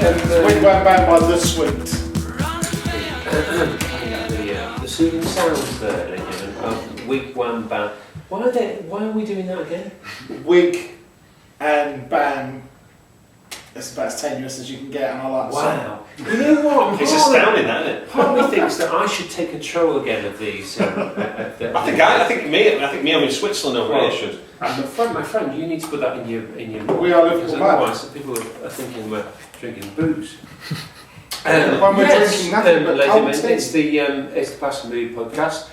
Week One Band by The Sweet. The soothing sounds there, Lincoln, of Week One Band. Why are we doing that again? Wig and Bam. That's about as tenuous as you can get, and I like the song. Wow. You know what? It's astounding, isn't it? Part of me thinks that I should take control again of these. I think me I'm in Switzerland over here should. My friend, you need to put that in your. We are Liverpool because otherwise people are thinking we're drinking booze. When we're drinking nothing but cold tea. It's the Past and Move podcast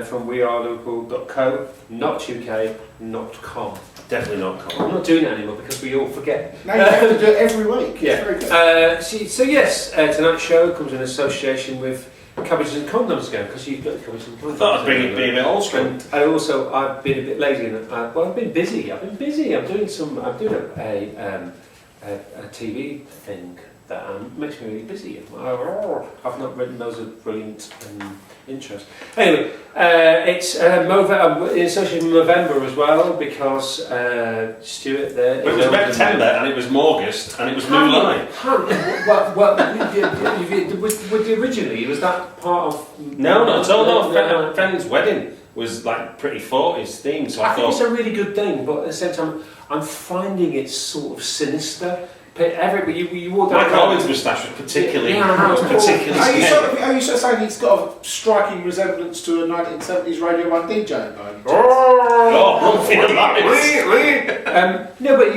from weareliverpool.co, not UK, not com. Definitely not I'm common. not doing that anymore because we all forget. No, you have to do it every week. Yeah. It's very good. So yes, tonight's show comes in association with Cabbages and Condoms again, because you've got Cabbages and Condoms. I thought I'd be a bit old school. And I've been a bit lazy, and I've been busy. I'm doing a TV thing that makes me really busy. I've not written those are brilliant intros. Anyway, it's in association with November as well, because Stuart there. But it was September and it was August and it was Moonlight. With the originally, was that part of? No, not at all. No, a friend's wedding was like pretty 40s theme, so I think it's a really good thing, but at the same time, I'm finding it sort of sinister. You walk down. Mike Owen's moustache was particularly Are you scary. sort of saying it's got a striking resemblance to a 1970s Radio 1 DJ? No, but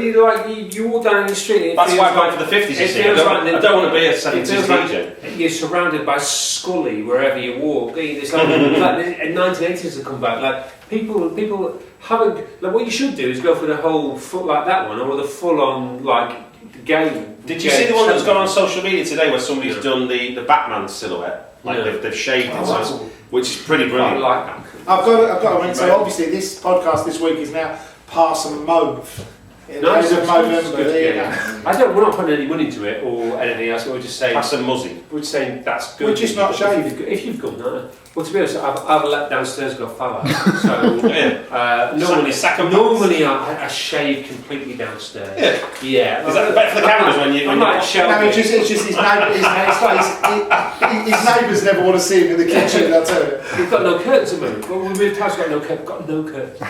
you walk down the street. That's why I went for the 50s. You see, I don't want to be a 70s DJ. You're surrounded by Scully wherever you walk. It's like, like the 1980s have come back. Like people haven't. Like what you should do is go for the whole foot like that one, or the full-on like game. Did you see the one that's gone on social media today, where somebody's done the Batman silhouette? Like they've shaved it, which is pretty brilliant. I like that. I've got to so obviously this podcast this week is now Pass and Mauve. In the Nice. end of November. We're not putting any money into it or anything else. We're just saying. Pass and Muzzy. We're just saying that's good. We're just not shaved. If you've got that. Well, to be honest, I've let downstairs go fallow. So normally I shave completely downstairs. Yeah. Is that better for the cameras when you? No, it's just his neighbours never want to see him in the kitchen. I'll tell you. We've got no curtains at the moment. Well, we moved house, got no curtains.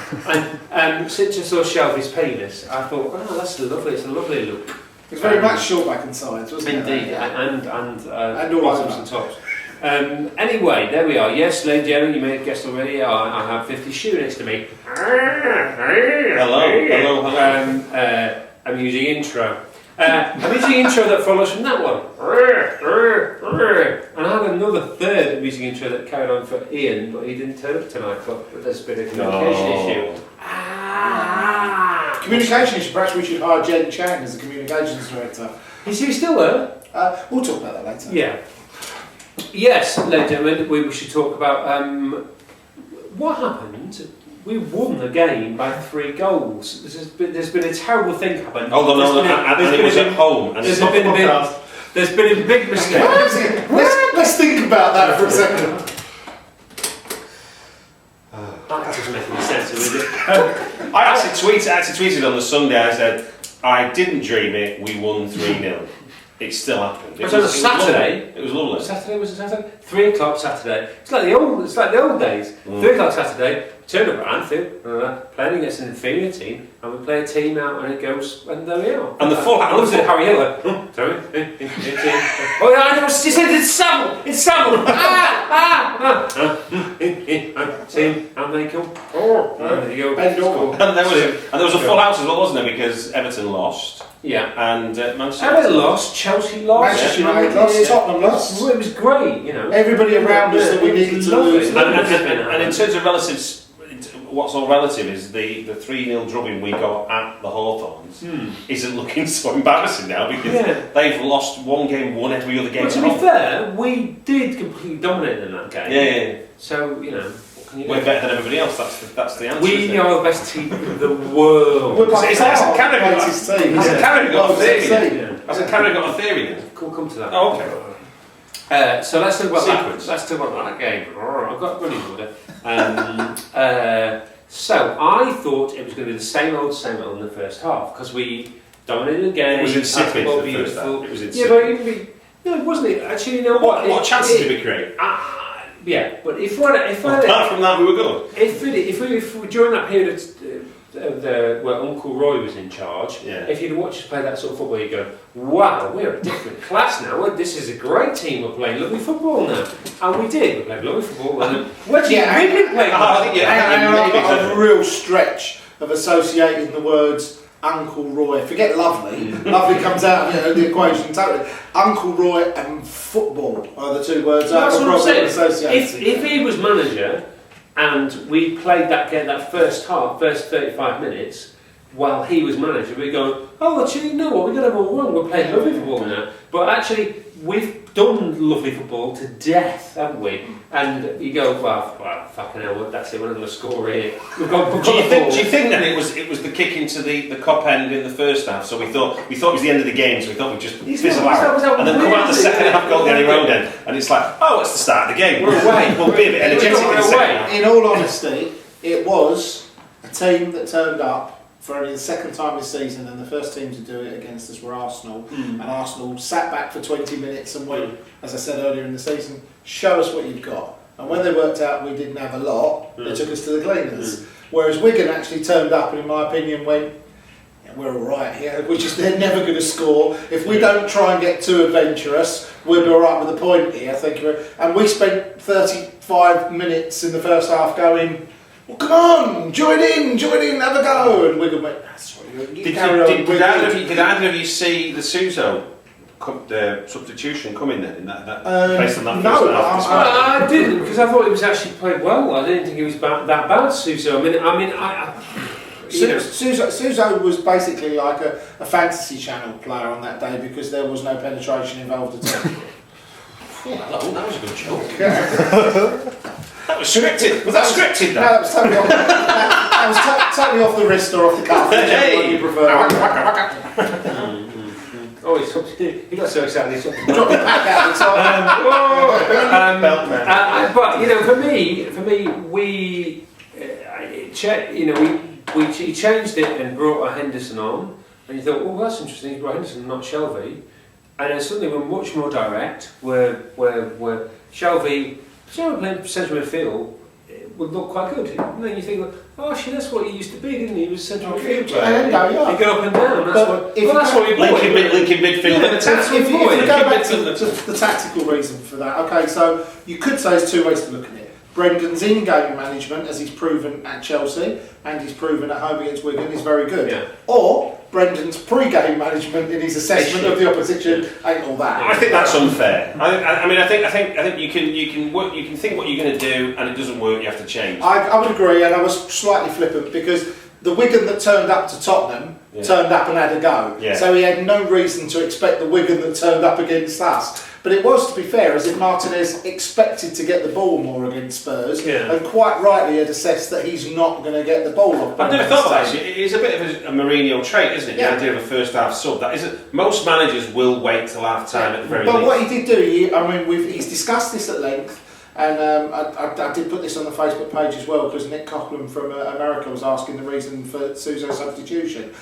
And since I saw Shelby's penis, I thought, oh, that's lovely. It's a lovely look. It's very much short back and sides, wasn't it? Indeed, and all bottoms over. and tops. Anyway, there we are. Yes, ladies and gentlemen, you may have guessed already. I have 50 Shoe next to me. Hello. Amusing intro. Amusing intro that follows from that one. And I had another third amusing intro that carried on for Ian, but he didn't turn up tonight. But there's been a communication issue. Communication issue. Perhaps we should hire Jen Chang as the communications director. Is he still there? We'll talk about that later. Yeah. Yes, ladies and gentlemen, we should talk about what happened. We won the game by 3 goals. There's been a terrible thing happen. Hold on, and it was at home. There's been a big mistake. Let's think about that for a second. That doesn't make any sense, does it? I actually tweeted on the Sunday. I said, I didn't dream it. We won 3-0. It still happened. It was on a Saturday. It was lovely. Saturday was it Saturday? 3 o'clock Saturday. It's like the old days. 3 o'clock Saturday. Turn up at Anfield, playing against an inferior team, and we play a team out, and it goes, and there we are. And the full I looked at Harry Hill. Sorry. Oh yeah, I know. She said it's Savile. It's Savile. Team, and they come. There you go. And there was a full house as well, wasn't there? Because Everton lost. Yeah. And Manchester Everton lost. Chelsea lost. Manchester United lost. Tottenham lost. Well, it was great, you know. Everybody around us that we needed to lose. And in terms of relatives, what's all relative is the 3-0 drubbing we got at the Hawthorns isn't looking so embarrassing now, because they've lost one game, won every other game. But to be fair, we did completely dominate in that game. Yeah. So, you know. We're better than everybody else, that's the answer. We are the best team in the world. Has Canada got a theory? Has Canada got a theory? We'll come to that. Oh, okay. So let's talk about that. Let's talk about that game. I've got running order. So I thought it was going to be the same old in the first half, because we dominated the game. It was insipid basketball for the first half. beautiful. It was Yeah, insipid. but no, it wasn't. Actually, you know What chances did we create? Yeah, but Apart from that, we were good. if we during that period where Uncle Roy was in charge, Yeah. if you'd watched us play that sort of football, you'd go, "Wow, we're a different class now. This is a great team. We're playing lovely football now," and we did. We played lovely football. And we played. A real stretch of associating the words Uncle Roy. Forget lovely. Lovely comes out of the equation totally. Uncle Roy and football are the two words that That's are what I'm probably saying. associated. If he was manager and we played that game, that first 35 minutes, while he was manager, we go, "Oh, actually, you know what? We got them all wrong. We're playing lovely football now." But actually, we've done lovely football to death, haven't we? And you go, "Well, fucking hell, that's it. We're not going to score here." We've got Do you the ball. think that it was the kick into the cop end in the first half? So we thought it was the end of the game, so we thought we'd just fizzle out, and then come out the second half, go down the road end, and it's like, oh, it's the start of the game. We're away. We'll be a bit energetic in the second half. In all honesty, it was a team that turned up for only the second time this season, and the first team to do it against us were Arsenal. And Arsenal sat back for 20 minutes and went, as I said earlier in the season, show us what you've got. And when they worked out we didn't have a lot, they took us to the cleaners. Whereas Wigan actually turned up and, in my opinion, went, "Yeah, we're all right here. They're never going to score. If we don't try and get too adventurous, we'll be all right with the point here." Thank you. And we spent 35 minutes in the first half going, "Well, come on, join in, have a go." And Wigan went, "That's right, you carry on." Did either of you see the Suso substitution coming then in that based on that no, first half? I didn't, because I thought he was actually played well. I didn't think he was that bad, Suso. Suso was basically like a fantasy channel player on that day because there was no penetration involved at all. Hello, that was a good joke. That was scripted. Was that scripted? No, that was totally off, that was totally off the wrist or off the cuff. Hey! What you prefer. Oh, he got so excited he sort of Drop your pack out the top. but for me, he changed it and brought a Henderson on, and you thought, "Oh, that's interesting. He brought Henderson, not Shelvey," and then suddenly we're much more direct. Where Shelvey playing central midfield would look quite good. And then you think, "Oh, actually, that's what he used to be, didn't he? He was central midfield player. He'd go up and down. That's what he bought. Linking midfield and attack. If you go back to the tactical reason for that, okay, so you could say there's two ways to look at it. Brendan's in-game management, as he's proven at Chelsea and he's proven at home against Wigan, is very good. Yeah. Or Brendan's pre-game management in his assessment of the opposition ain't all that. I think that's unfair. I think you can think what you're going to do, and it doesn't work. You have to change. I would agree, and I was slightly flippant because the Wigan that turned up to Tottenham turned up and had a go. Yeah. So he had no reason to expect the Wigan that turned up against us. But it was, to be fair, as if Martinez expected to get the ball more against Spurs, and quite rightly had assessed that he's not going to get the ball off. I've never thought about it. It's a bit of a Mourinho trait, isn't it? The idea of a first half sub. That isn't. Most managers will wait till half time at the very least. But what he did do, he's discussed this at length. And I did put this on the Facebook page as well because Nick Coughlin from America was asking the reason for Suso's substitution.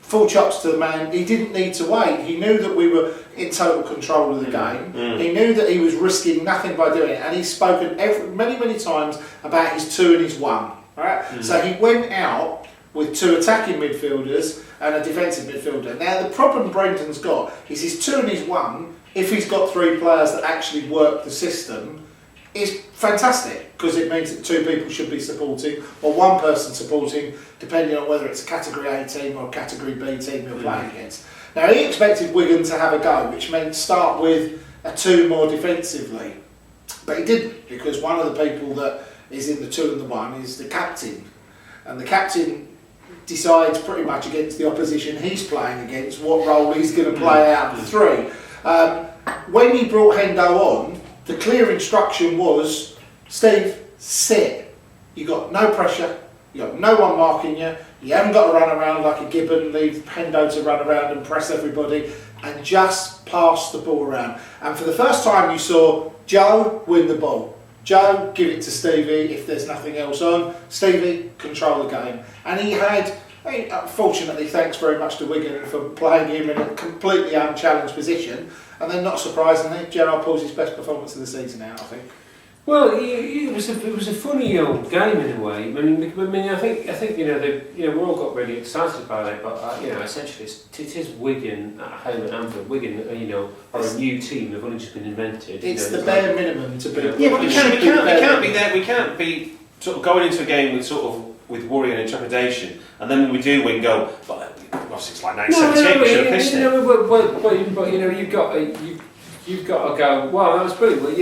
Full chops to the man. He didn't need to wait. He knew that we were in total control of the game. He knew that he was risking nothing by doing it, and he's spoken many times about his 2 and his 1. Right? So he went out with 2 attacking midfielders and a defensive midfielder. Now the problem Brendan's got is his 2 and his 1. If he's got 3 players that actually work the system, is fantastic because it means that 2 people should be supporting or 1 person supporting, depending on whether it's a Category A team or a Category B team you're playing against. Now he expected Wigan to have a go, which meant start with a 2 more defensively, but he didn't because one of the people that is in the 2 and the 1 is the captain, and the captain decides pretty much against the opposition he's playing against what role he's going to play out of the 3. When he brought Hendo on, the clear instruction was, Steve, sit. You got no pressure, you got no one marking you, you haven't got to run around like a gibbon, leave Hendo to run around and press everybody, and just pass the ball around. And for the first time you saw Joe win the ball. Joe, give it to Stevie if there's nothing else on. Stevie, control the game. And he had Fortunately, thanks very much to Wigan for playing him in a completely unchallenged position. And then, not surprisingly, Gerrard pulls his best performance of the season out, I think. Well, it was a funny old game in a way. I think we all got really excited about it, but essentially it is Wigan at home at Anfield. Wigan, are a new team. They've only just been invented. It's the bare minimum to be. Yeah, but we can't be there. We can't be sort of going into a game with worry and trepidation, and then when we do win, go. But obviously, it's like 1978. We should have pissed it. But you've got to go. Well, that was brilliant. Well,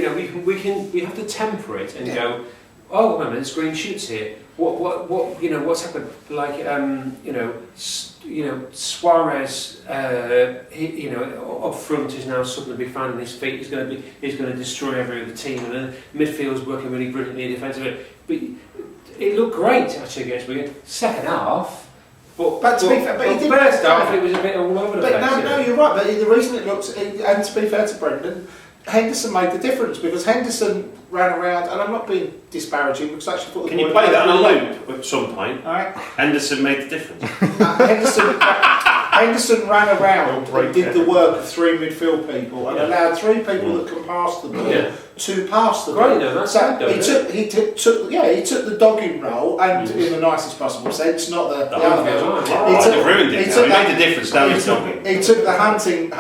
we have to temper it and go. Oh, wait a minute, there's green shoots here. What's happened? Like, Suarez, up front is now suddenly finding his feet. He's going to destroy every other team, and then midfield's working really brilliantly defensively. But it looked great actually against Wigan. Second half. But to be fair, first half it was a bit all over the place. No, you're right. But the reason it looks, and to be fair to Brendan, Henderson made the difference because Henderson ran around, and I'm not being disparaging because I actually thought. Can you play that on a loop at some point? All right. Henderson made the difference. Henderson ran around and did the work of three midfield people and allowed three people that can pass the ball to pass the ball. Great, no, that's so he took the dogging role and in the nicest possible sense, not the other version. He ruined it. He made the difference down his dogging. He took the hunting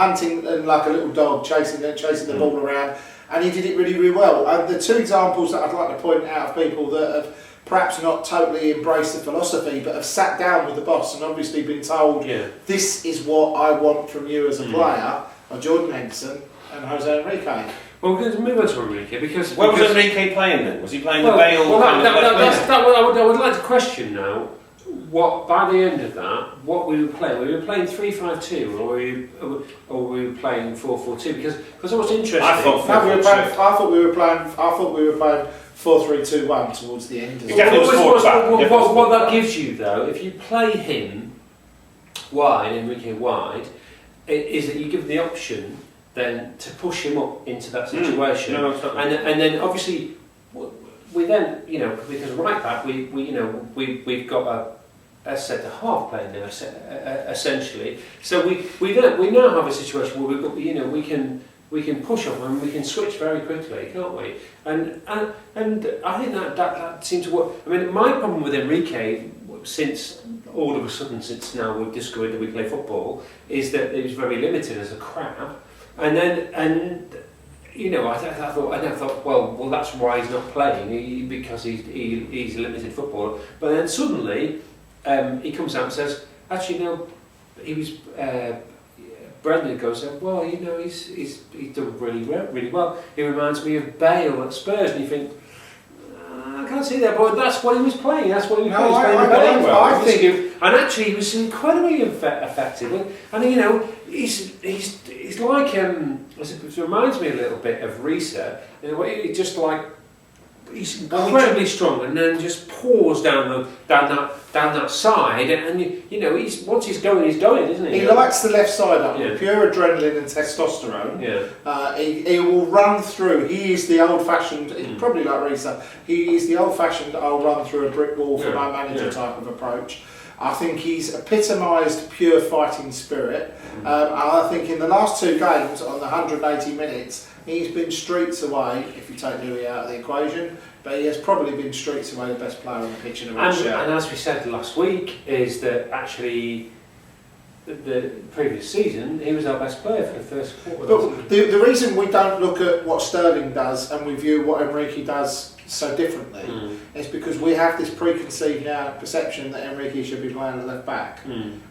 and like a little dog chasing the ball around, and he did it really, really well. And the two examples that I'd like to point out of people that have perhaps not totally embraced the philosophy, but have sat down with the boss and obviously been told, this is what I want from you as a player, are Jordan Henderson and Jose Enrique. Well, we're going to move on to Enrique because... Where was Enrique playing then? Was he playing the Bale? I would like to question now, what by the end of that, what we were playing. We were playing 3-5-2 or we were playing 4-4-2 because I was interested. I thought we were playing 4-3-2-1 towards the end. What that gives you though, if you play him wide, Enrique wide, is that you give the option then to push him up into that situation. And then obviously we then because right back we've got a centre half playing now essentially. So we now have a situation where we've got we can push up and we can switch very quickly, can't we? And I think that seemed to work. I mean, my problem with Enrique, since all of a sudden, since now we've discovered that we play football, is that he was very limited as a crab. And then I thought, well, that's why he's not playing because he's a limited footballer. But then suddenly he comes out and says, actually, no, he was. Brendan goes, well, he's done really well. He reminds me of Bale at Spurs, and you think, I can't see that, but that's what he was playing. That's what he was playing. And actually, he was incredibly effective. And he's like it reminds me a little bit of Risa in a way. He just like he's incredibly strong, and then just pours down that side, and he's once he's going, isn't he? He lights the left side up with pure adrenaline and testosterone. He will run through. He is the old-fashioned, probably like Risa. He is the old-fashioned. I'll run through a brick wall for my manager type of approach. I think he's epitomised pure fighting spirit. I think in the last two games, on the 180 minutes, he's been streets away, if you take Louis out of the equation, but he has probably been streets away the best player on the pitch in a row. And as we said last week, is that actually the previous season, he was our best player for the first quarter. But the reason we don't look at what Sterling does and we view what Enrique does so differently is because we have this preconceived now perception that Enrique should be playing at left back.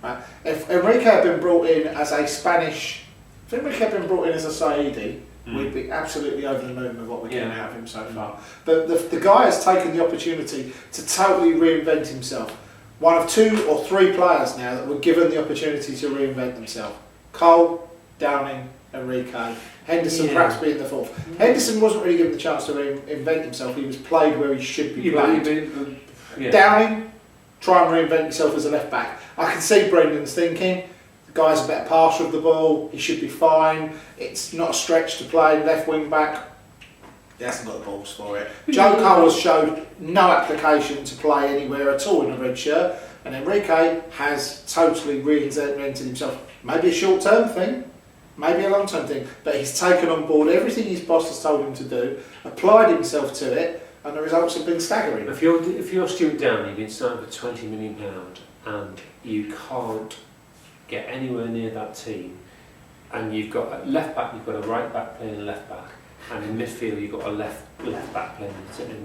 Right? If Enrique had been brought in as a Spanish, if Enrique had been brought in as a Saidi, we'd be absolutely over the moon with what we're getting out of him so far. But the guy has taken the opportunity to totally reinvent himself. One of two or three players now that were given the opportunity to reinvent themselves. Cole, Downing, Enrique. Henderson perhaps being the fourth. Henderson wasn't really given the chance to reinvent himself. He was played where he should be played. Downing, try and reinvent himself as a left back. I can see Brendan's thinking, the guy's a better passer of the ball, he should be fine. It's not a stretch to play left wing back. He hasn't got the balls for it. Joe Cole has showed no application to play anywhere at all in a red shirt. And Enrique has totally reinvented himself. Maybe a short-term thing, maybe a long-term thing, but he's taken on board everything his boss has told him to do, applied himself to it, and the results have been staggering. If you're Stuart Downey, you've been signed for £20 million and you can't get anywhere near that team, and you've got a left back, you've got a right back playing left back, and in midfield you've got a left back playing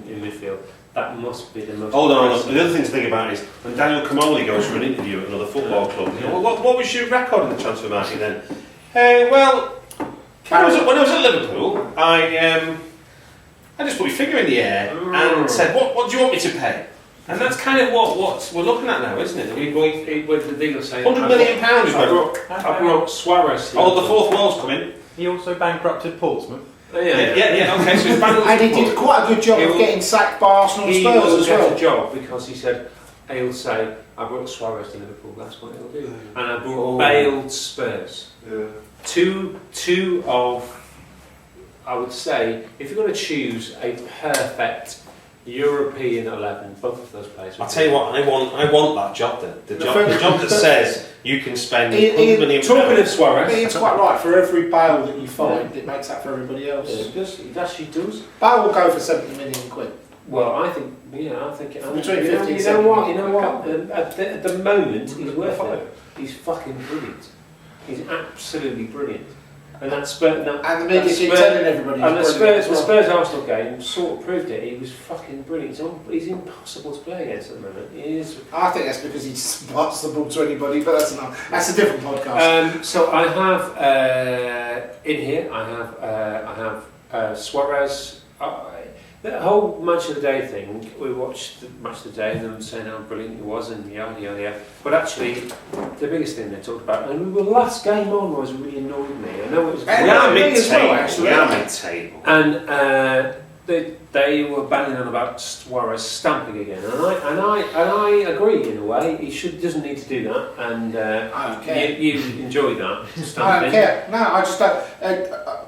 in midfield. That must be the most. Hold on. The other thing to think about is when Daniel Comolli goes for an interview at another football club. You know, what was your record in the transfer market then? Well, when I was at Liverpool, I just put my finger in the air and said, "What do you want me to pay?" And that's kind of what we're looking at now, isn't it? With the deal saying £100 million. I brought Suarez. Oh, the fourth wall's coming. He also bankrupted Portsmouth. Yeah. Okay, so it's And he did quite a good job of getting sacked by Arsenal and He Spurs will as get well. a job because he said he'll say I brought Suarez to Liverpool. That's what he'll do. And I brought Bale Spurs. Yeah. Two of, I would say, if you're going to choose a perfect European 11, both of those players. I'll tell you what, I want that job then. The job that says you can spend £100 million. Talking of Suarez, It's quite right. For every Bale that you find, it makes that for everybody else. it actually does. Bale will go for 70 million quid. Well, I think Between 50 and you 70 know what? million. At the moment, he's worth it. He's fucking brilliant. He's absolutely brilliant. And that Spurs, And the media keep telling everybody and he's the brilliant Spurs, as well. the Spurs Arsenal game sort of proved it. He was fucking brilliant. He's impossible to play against at the moment. He is. I think that's because he just passes the ball to anybody, but that's a different podcast. So I have in here. I have Suarez. The whole match of the day thing. We watched the match of the day and them saying how brilliant it was and yada yada yada. But actually, the biggest thing they talked about, and the last game on was really annoyed me. I know it was. We are mid-table. actually. We are mid-table. And they were banging on about Suarez stamping again, and I agree in a way. He doesn't need to do that, and I don't care. you enjoy that. I Stamping. don't care. No, I just don't.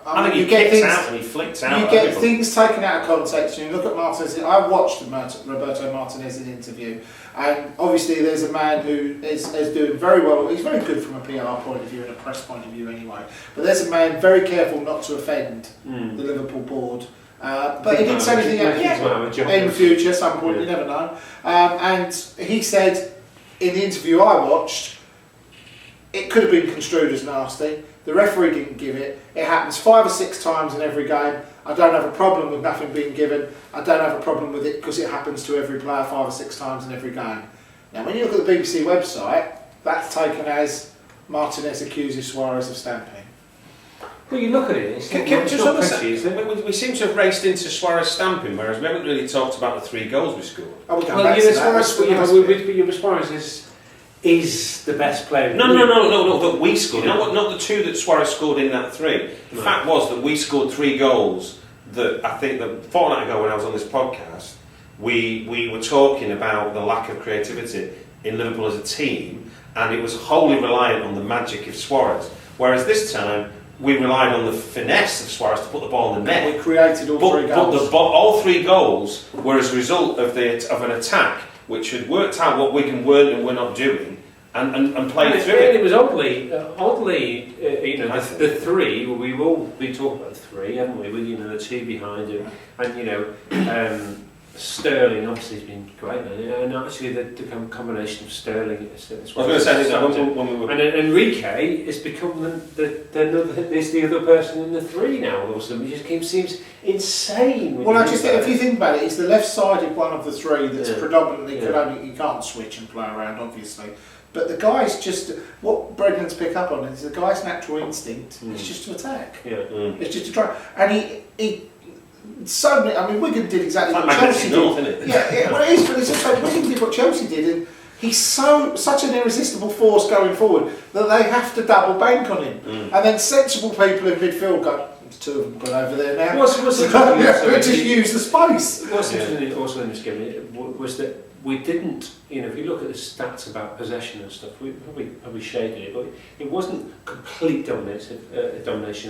I think you he get kicks things. out and he flicks out. You at get everybody. things taken out of context. You look at Martinez. I watched Roberto Martinez in interview, and obviously there's a man who is doing very well. He's very good from a PR point of view and a press point of view anyway. But there's a man very careful not to offend the Liverpool board. But he didn't say anything in future, some point, you never know. And he said in the interview I watched, it could have been construed as nasty. The referee didn't give it. It happens 5 or 6 times in every game. I don't have a problem with nothing being given. I don't have a problem with it because it happens to every player 5 or 6 times in every game. Now, when you look at the BBC website, that's taken as Martinez accuses Suarez of stamping. Well, you look at it. It's Just not on the pretty, is it? we seem to have raced into Suarez stamping, whereas we haven't really talked about the 3 goals we scored. Oh, we come Well, back you to know, that. Suarez is the best player. No, that we scored. Not the 2 that Suarez scored in that 3. The fact was that we scored 3 goals that I think that a fortnight ago when I was on this podcast, we were talking about the lack of creativity in Liverpool as a team, and it was wholly reliant on the magic of Suarez. Whereas this time, we relied on the finesse of Suarez to put the ball in the net. We created all 3 goals. But all 3 goals were as a result of an attack which had worked out what Wigan weren't and were not doing, and played through it. It was oddly, you know, the 3. We've all been talking about the 3, haven't we? With the 2 behind him, and Sterling obviously has been great, and actually the combination of Sterling. I was going to say that when we were. And Enrique has become the other person in the 3 now. All of a sudden, it just seems insane. Well, if you think about it, it's the left-sided one of the 3 that's predominantly you can't switch and play around, obviously. But the guy's just what Brendan's pick up on is the guy's natural instinct is just to attack. It's just to try, and he. So many, I mean, Wigan did exactly what Chelsea did. North, isn't it? Yeah, well, it is, but it's also Wigan did what Chelsea did, and he's such an irresistible force going forward that they have to double bank on him, and then sensible people in midfield go. There's 2 of them gone over there now. What's just use the space. What's interesting also in this game was that we didn't, if you look at the stats about possession and stuff, we probably shaded it, but it wasn't complete domination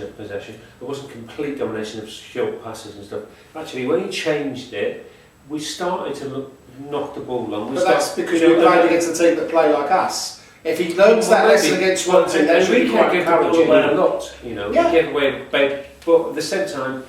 of possession. It wasn't complete domination of short passes and stuff. Actually, when he changed it, we started to look knock the ball long. But that's because we played against a team that play like us. If he learns that lesson against Swansea, that should be quite encouraging. He gave away a lot, you know. He gave away, but at the same time,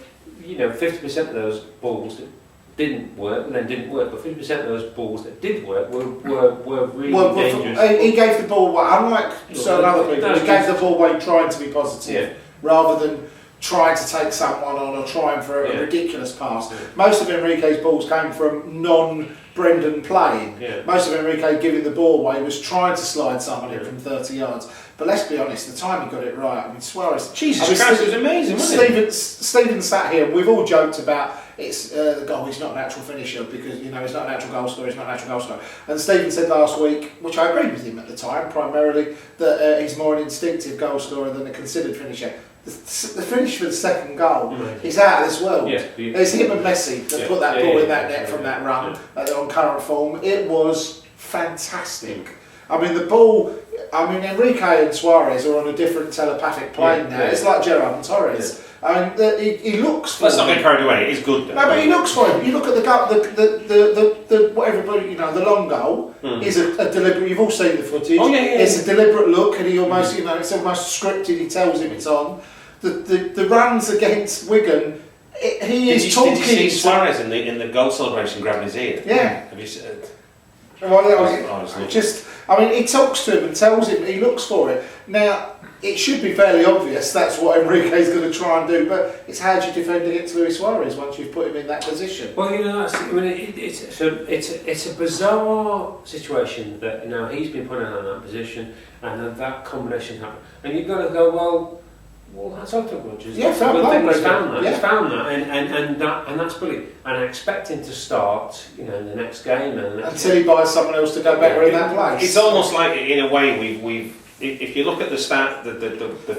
you know, 50% of those balls that didn't work, and then didn't work, but 50% of those balls that did work were really dangerous. He gave the ball away, unlike certain other people, he gave the ball away trying to be positive, rather than trying to take someone on or trying for a ridiculous pass. Most of Enrique's balls came from non-Brendan playing. Most of Enrique giving the ball away was trying to slide someone in from 30 yards. But let's be honest, the time he got it right, I mean, Suarez... Jesus Christ, it was amazing, wasn't it? Stephen sat here, and we've all joked about it's the goal, he's not a natural finisher because, you know, he's not a natural goal scorer, he's not a natural goal scorer. And Stephen said last week, which I agreed with him at the time, primarily, that he's more an instinctive goal scorer than a considered finisher. The finish for the second goal is out of this world. It's him and Messi that put that ball in that net from that run on current form. It was fantastic. I mean, the ball... I mean, Enrique and Suarez are on a different telepathic plane now. It's like Gerrard and Torres. I mean, he looks for Let's not get carried away. It's good, though. No, but he looks for him. You look at the goal, the what everybody, you know, the long goal is a deliberate. You've all seen the footage. It's a deliberate look, and he almost, you know, it's almost scripted. He tells him it's on. The runs against Wigan, he is talking. Did you see Suarez in the goal celebration grabbing his ear? Yeah. Have you seen it? I mean, he talks to him and tells him he looks for it. Now, it should be fairly obvious that's what Enrique's going to try and do, but it's how do you defend against Luis Suarez once you've put him in that position? Well, you know, it's a bizarre situation that, you know, he's been put in that position and that combination happened. And you've got to go, well, that's up to Rodgers. Yeah, He's found that, and that's brilliant. And I expect him to start, you know, in the next game until he buys someone else to go better in that place. It's almost like, in a way, we've if you look at the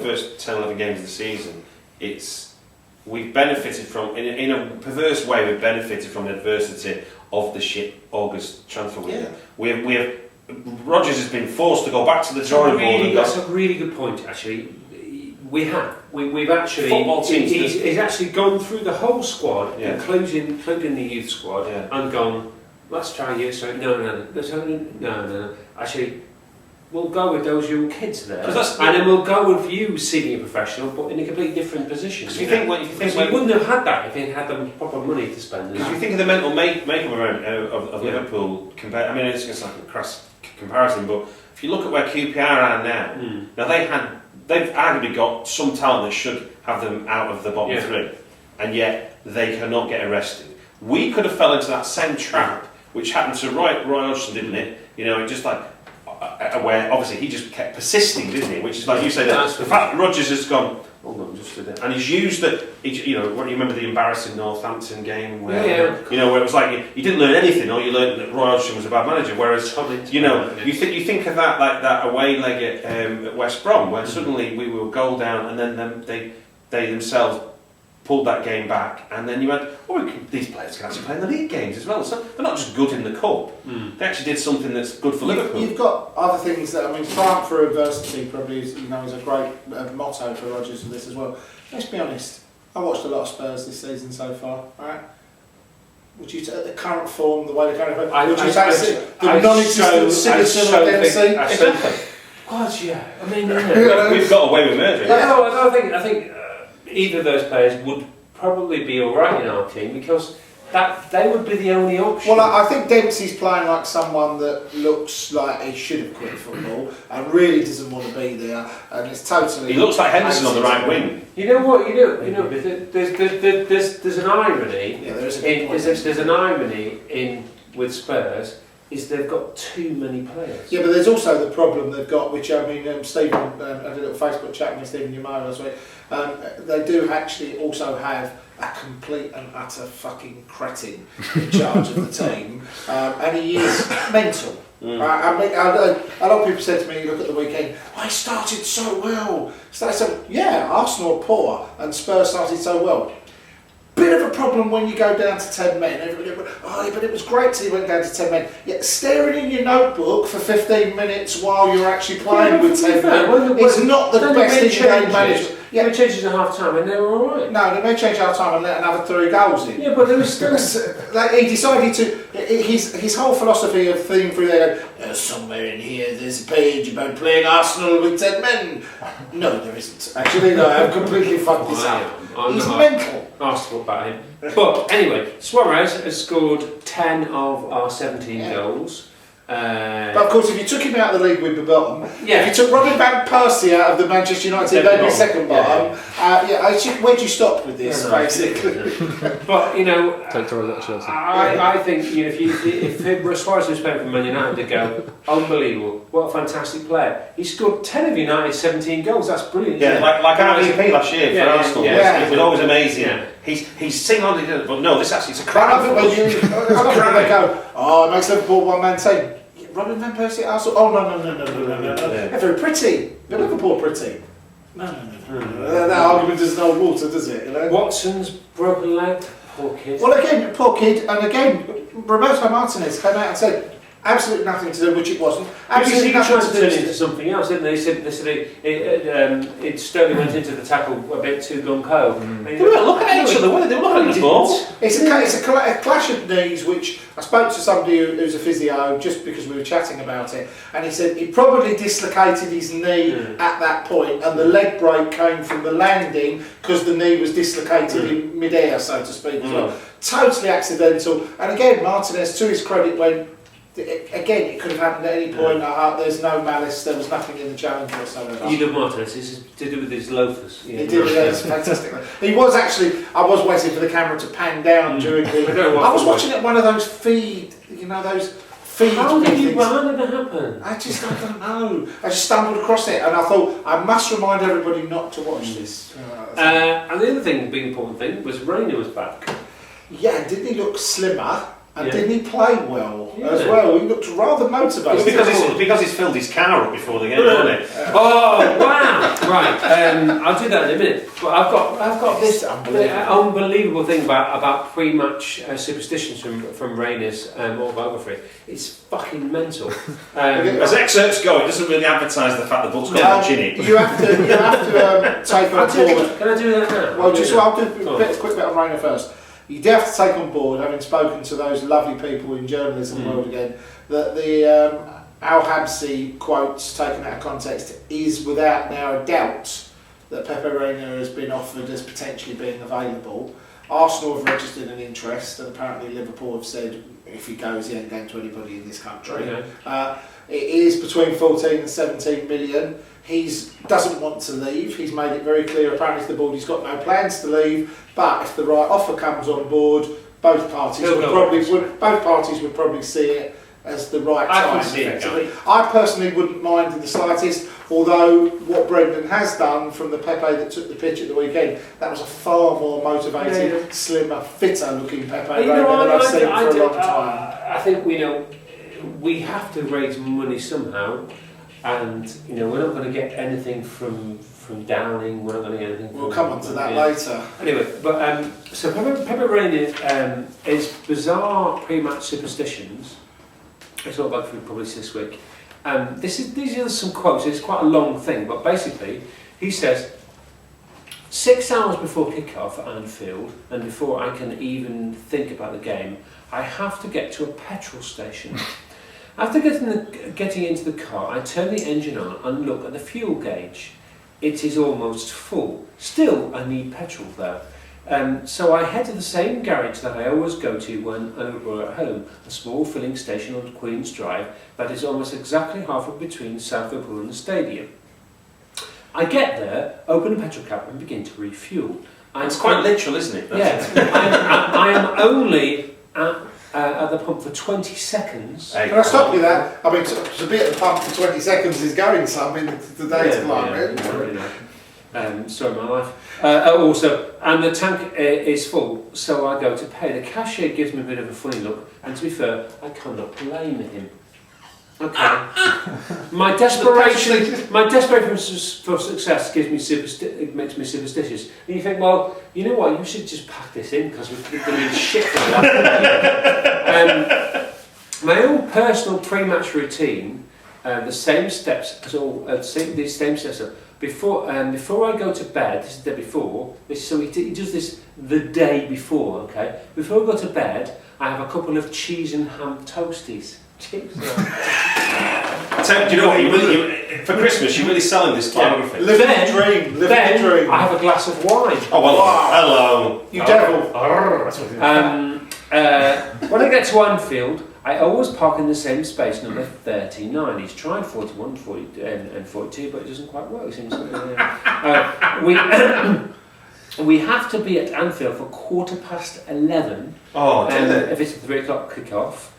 first 10, 11 games of the season, we've benefited from, in a perverse way, we've benefited from the adversity of the shit August transfer window. Yeah. Rodgers has been forced to go back to the drawing board. That's a really good point, actually. We've actually... Football teams... He's actually gone through the whole squad, including the youth squad, and gone, let's try you. So no. Actually, we'll go with those young kids there, and then we'll go with you, senior professional, but in a completely different position. Because we wouldn't have had that if he had the proper money to spend. Because you think of the mental makeup of Liverpool, I mean, it's like a crass comparison, but if you look at where QPR are now, they've arguably got some talent that should have them out of the bottom three, and yet they cannot get arrested. We could have fell into that same trap, which happened to Roy Hodgson, didn't it? You know, just like where obviously he just kept persisting, didn't he? Which is like you say, that the fact that Rodgers has gone, hold on, just a and he's used it. You know, what do you remember the embarrassing Northampton game where you know where it was like you didn't learn anything, or you learned that Roy Hodgson was a bad manager. Whereas you know, you think of that like that away leg at West Brom, where suddenly we were goal down, and then they themselves pulled that game back, and then you went, these players can actually play in the league games as well. So they're not just good in the cup; they actually did something that's good for Liverpool. You've got other things that, I mean, triumph for adversity probably is a great motto for Rodgers for this as well. Let's be honest. I watched a lot of Spurs this season so far. Right? Would you take the current form, the way they're going? Would you take the non-existent citizen of Dempsey? God, yeah. I mean, we've got away with murder. No, I think either of those players would probably be all right in our team because they would be the only option. Well, I think Dempsey's playing like someone that looks like he should have quit football and really doesn't want to be there, and it's totally. He looks like Henderson on the right wing. You know what? There's an irony. Yeah, there's an irony in with Spurs. Is they've got too many players. Yeah, but there's also the problem they've got, which I mean, Stephen, I did a little Facebook chat with Stephen Yamamoto last week. They do actually also have a complete and utter fucking cretin in charge of the team, and he is mental. I mean, a lot of people said to me, look at the weekend, I started so well. Yeah, Arsenal are poor, and Spurs started so well. Bit of a problem when you go down to 10 men. Everybody went, but it was great till you went down to 10 men. Yet staring in your notebook for 15 minutes while you're actually playing with 10 men is not the best in game management. Yeah, it changes at half time and they were alright. No, they may change our time and let another 3 goals in. Yeah, but there was still. Like, he decided to. His whole philosophy of theme through there. Somewhere in here, there's a page about playing Arsenal with 10 men. No, there isn't. Actually, no, I've completely fucked this up. He's mental. Asked what about him. But anyway, Suarez has scored 10 of our 17 goals. But of course, if you took him out of the league, we'd be bottom. Yeah. If you took Robin van Persie out of the Manchester United, they'd be second bottom. Where'd you stop with this, basically? But you know, Take Torres out of Chelsea. I think you know, if Suarez was playing for Man United, to go unbelievable. What a fantastic player! He scored 10 of United's 17 goals. That's brilliant. Yeah, like our MVP last year for Arsenal. Yeah. It was always amazing. Yeah. He's single-handed, but no, this actually it's a I crime. love it when they go, it makes Liverpool one-man team. Robin van Persie at Arsenal? Oh, no. They're very pretty. They're Liverpool pretty. No. That argument doesn't hold water, does it? You know? Watson's broken leg. Poor kid. Well, again, poor kid, and again, Roberto Martinez came out and said absolutely nothing to do, which it wasn't. Absolutely He nothing tried to to turn do. it into something else, didn't they? They said Sterling went into the tackle a bit too gung-ho. They weren't looking at each other, were they? They were looking at the ball. It's a clash of knees, which I spoke to somebody who's a physio just because we were chatting about it, and he said he probably dislocated his knee at that point, and the leg break came from the landing because the knee was dislocated in mid-air, so to speak. As well. Totally accidental. And again, Martinez, to his credit, went. Again, it could have happened at any point. There's no malice. There was nothing in the challenge whatsoever. You love Martinez. This is to do with his loafers. He did. It's fantastic. He was actually. I was waiting for the camera to pan down during the. I was watching it one of those feed. You know those feed. How did things. How did that happen? I don't know. I just stumbled across it, and I thought I must remind everybody not to watch this. And the other thing, the important thing, was Reina was back. Yeah, didn't he look slimmer? And didn't he play well as Yeah. well? He looked rather motivated. Because he's filled his car up before the game, wasn't it? Oh wow! Right, I'll do that in a minute. But I've got this unbelievable thing about pre-match superstitions from Reina's autobiography. It's fucking mental. As excerpts go, it doesn't really advertise the fact the book's got much in it. You have to take on board. Can I do that now? Well, I'll do a quick bit on Reina first. You do have to take on board, having spoken to those lovely people in journalism world again, that the Al-Habsi quotes taken out of context is without now a doubt that Pepe Reina has been offered as potentially being available. Arsenal have registered an interest, and apparently Liverpool have said if he goes, he ain't going to anybody in this country. Okay. It is between 14 and 17 million. He doesn't want to leave. He's made it very clear, apparently, to the board he's got no plans to leave. But if the right offer comes on board, both parties would probably see it as the right time. Effectively, I personally wouldn't mind in the slightest. Although what Brendan has done from the Pepe that took the pitch at the weekend, that was a far more motivated, slimmer, fitter-looking Pepe than I've seen for a long time. I think we have to raise money somehow. And we're not going to get anything from Downing. We're not going to get anything. We'll come on to that later. Anyway, but so Pepe Reina is bizarre pre-match superstitions. It's all about food probably this week. These are some quotes. It's quite a long thing, but basically he says 6 hours before kick-off at Anfield, and before I can even think about the game, I have to get to a petrol station. After getting into the car, I turn the engine on and look at the fuel gauge. It is almost full. Still, I need petrol though. So I head to the same garage that I always go to when we're at home, a small filling station on Queen's Drive that is almost exactly halfway between South Liverpool and the stadium. I get there, open the petrol cap and begin to refuel. It's quite literal, isn't it? I am only at the pump for 20 seconds. Can I stop you there? I mean, to be at the pump for 20 seconds is going some in today's climate. Sorry, my life. Also, and the tank is full, so I go to pay. The cashier gives me a bit of a funny look, and to be fair, I cannot blame him. Okay. My desperation for success makes me superstitious. And you think, well, you know what? You should just pack this in because we're going to be shit for that. My own personal pre-match routine, the same steps as all. These same steps before I go to bed, this is the day before, so he does this the day before, okay? Before I go to bed, I have a couple of cheese and ham toasties. Cheese. So, do you know what? For Christmas, you're really selling this biography. Living the dream. Living the dream. I have a glass of wine. Oh, well, Wow. hello. You devil. When I get to Anfield, I always park in the same space, number 39. He's tried 41, 40, and 42, but it doesn't quite work. It seems we have to be at Anfield for 11:15. Oh, If it's a 3 o'clock kick-off.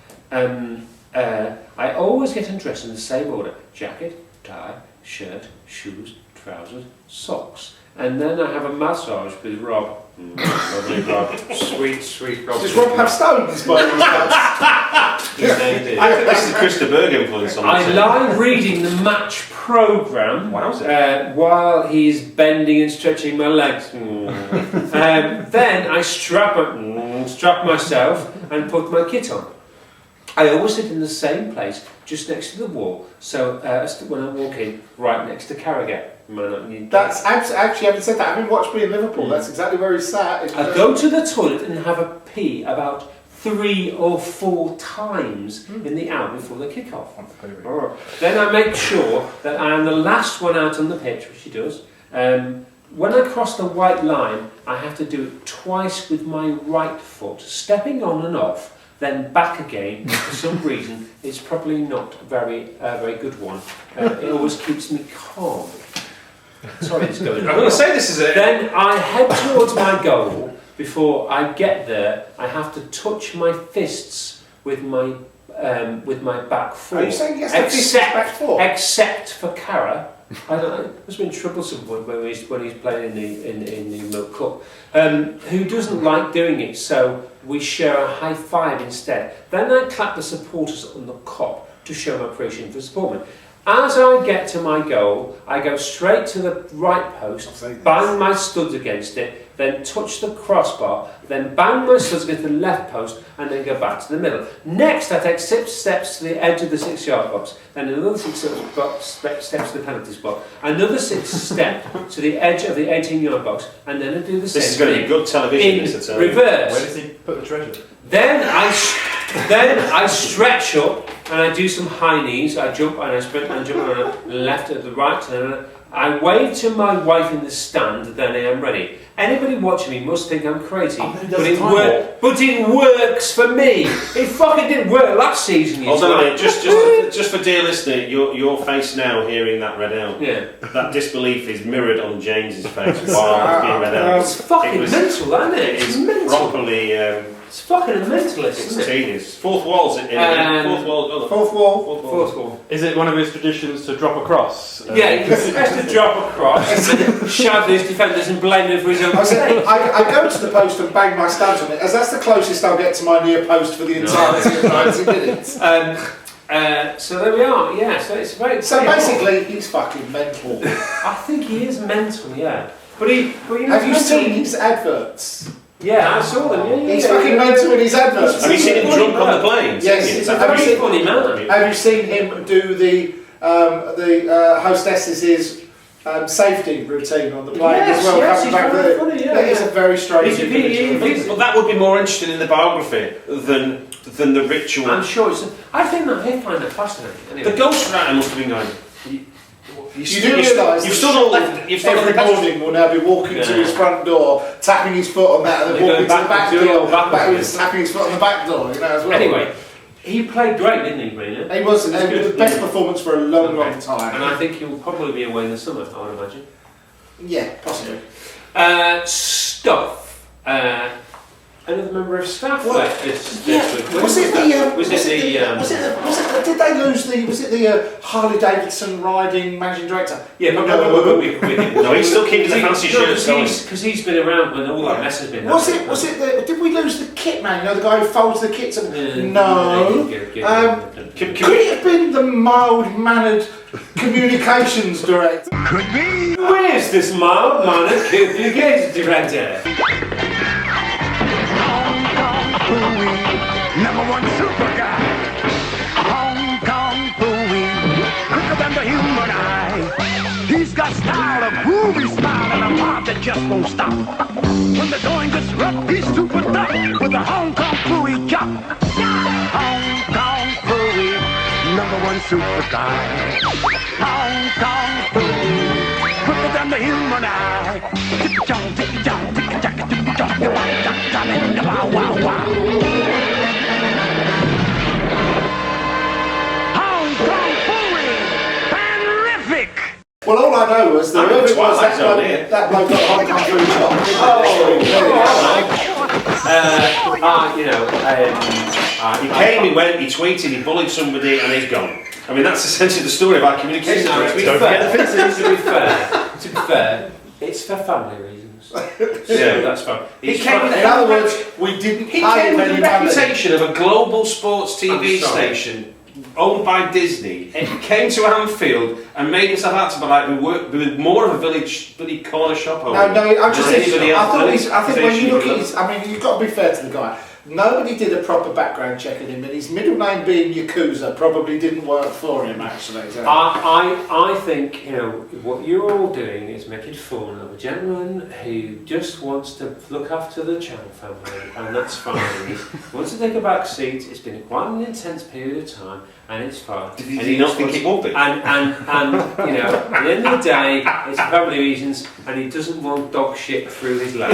I always get undressed in the same order: jacket, tie, shirt, shoes, trousers, socks. And then I have a massage with Rob. Lovely Rob. Sweet Rob. Does Rob have stones by any chance? His name is. I think this is Chris de Burgh influence on I this. lie reading the match programme while he's bending and stretching my legs. Then I strap myself and put my kit on. I always sit in the same place, just next to the wall, so when I walk in, right next to Carragher. That's actually, having said that, having watched me in Liverpool, that's exactly where he sat. I go to the toilet and have a pee about 3 or 4 times in the hour before the kick-off. Then I make sure that I am the last one out on the pitch, which he does. When I cross the white line, I have to do it twice with my right foot, stepping on and off, then back again. For some reason, it's probably not a very good one. It always keeps me calm. Sorry, it's going. I'm going to say this is it. Then I head towards my goal. Before I get there, I have to touch my fists with my back foot. Are you saying yes to fists back foot? Except for Cara. I don't know. It's been troublesome when he's playing in the Milk Cup. Who doesn't like doing it? So we share a high five instead. Then I clap the supporters on the cop to show my appreciation for the sportmen. As I get to my goal, I go straight to the right post, bang my studs against it, then touch the crossbar, then bang my studs against the left post, and then go back to the middle. Next, I take 6 steps to the edge of the 6-yard box, then another 6 steps to the penalty spot, another 6 steps to the edge of the 18-yard box, and then I do the same. This is going to be good television. In reverse. Where does he put the treasure? Then I stretch up and I do some high knees. I jump and I sprint and jump and left at the right. And I wave to my wife in the stand. Then I am ready. Anybody watching me must think I'm crazy, but it works for me. It fucking didn't work last season. Hold on a minute, just for dear listener, your face now hearing that read out. Yeah. That disbelief is mirrored on James's face while it's being read out. It's fucking mental, isn't it? It's mental. properly. It's fucking mentalist, isn't it? Tedious. Fourth wall's in fourth wall. Fourth wall. Is it one of his traditions to drop a cross? Yeah, he has to drop across, shove his defenders and blame them for his own mistake. I go to the post and bang my studs on it, as that's the closest I'll get to my near post for the entirety of 90 minutes. So there we are, yeah, so it's very... So basically, he's fucking mental. I think he is mental, yeah. But you know, have you seen his adverts? Yeah, I saw them. Yeah, he's fucking mental in his adverts. Have you seen him drunk on the planes? Yes, he's a very funny man. Have you seen him do the hostess's safety routine on the plane as well? Yes, he's very funny. Yeah, it's a very strange. But that would be more interesting in the biography than the ritual. I'm sure it's. I think that he'll find that fascinating. Anyway. The ghostwriter must have been going. You do realise you've still not left. You've still every morning will now be walking to his front door, tapping his foot on that, and then walking to the back door, tapping his foot on the back door. You know, as well. Anyway, he played great, didn't he, Brina? He was the best performance for a long time. And I think he will probably be away in the summer, I would imagine. Yeah, possibly. Stuff. Another member of staff left this week. Did they lose the Harley Davidson riding managing director? Yeah, but no, he's still keeping the fancy shirts on. Because he's been around when all that mess has been happening. Did we lose the kit man? You know, the guy who folds the kits? No. Could it have been the mild-mannered communications director? Could be. Who is this mild-mannered communications director? Number one super guy. Hong Kong Phooey, quicker than the human eye. He's got style. just won't stop. When the going gets rough, he's super tough with a Hong Kong Phooey chop. Hong Kong Phooey, #1 super guy. Hong Kong Phooey, quicker than the human eye. Tick-a-chong, tick-a-chong, tick-a-chaka, tick-a-chong, wow, wow, wow. Hong Kong Phooey, terrific! Well, all I know was that I'm in whoever the it was Twilight Zone here. that bloke got Hong Kong food shop. He came, he went, he tweeted, he bullied somebody, and he's gone. I mean, that's essentially the story of our communication. No, to be Don't forget the fair, to be fair, it's for family reasons. Yeah, that's fine. He came with In other words, we didn't He pay came with any the money. reputation of a global sports TV I'm sorry. station owned by Disney. He came to Anfield and made himself out to be like we were more of a village bloody corner shop owner. No, I'm just than saying. anybody I else. think when you look at his, I mean, you've got to be fair to the guy. Nobody did a proper background check on him, and his middle name being Yakuza probably didn't work for him, actually. So. I think, what you're all doing is making fun of a gentleman who just wants to look after the Chow family, and that's fine. He wants to take a back seat. It's been quite an intense period of time, and it's fine. Did And he not just think wants- it would be? And at the end of the day, it's for family reasons, and he doesn't want dog shit through his leg.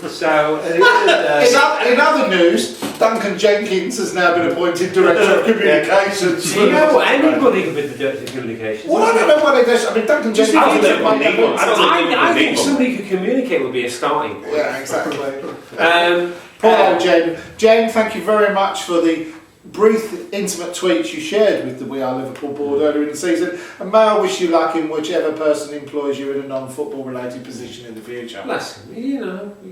So, at the end of the day, In other news, Duncan Jenkins has now been appointed Director of Communications. do you know anybody could be the director of communications? Well, I don't know what it is. I mean, Duncan Just Jenkins. I don't know what they want. I don't know. I think somebody who communicate would be a starting point. Yeah, exactly. Um, Poor old Jen. Jen, thank you very much for the brief, intimate tweets you shared with the We Are Liverpool board earlier in the season. And may I wish you luck in whichever person employs you in a non-football related position in the future. Listen,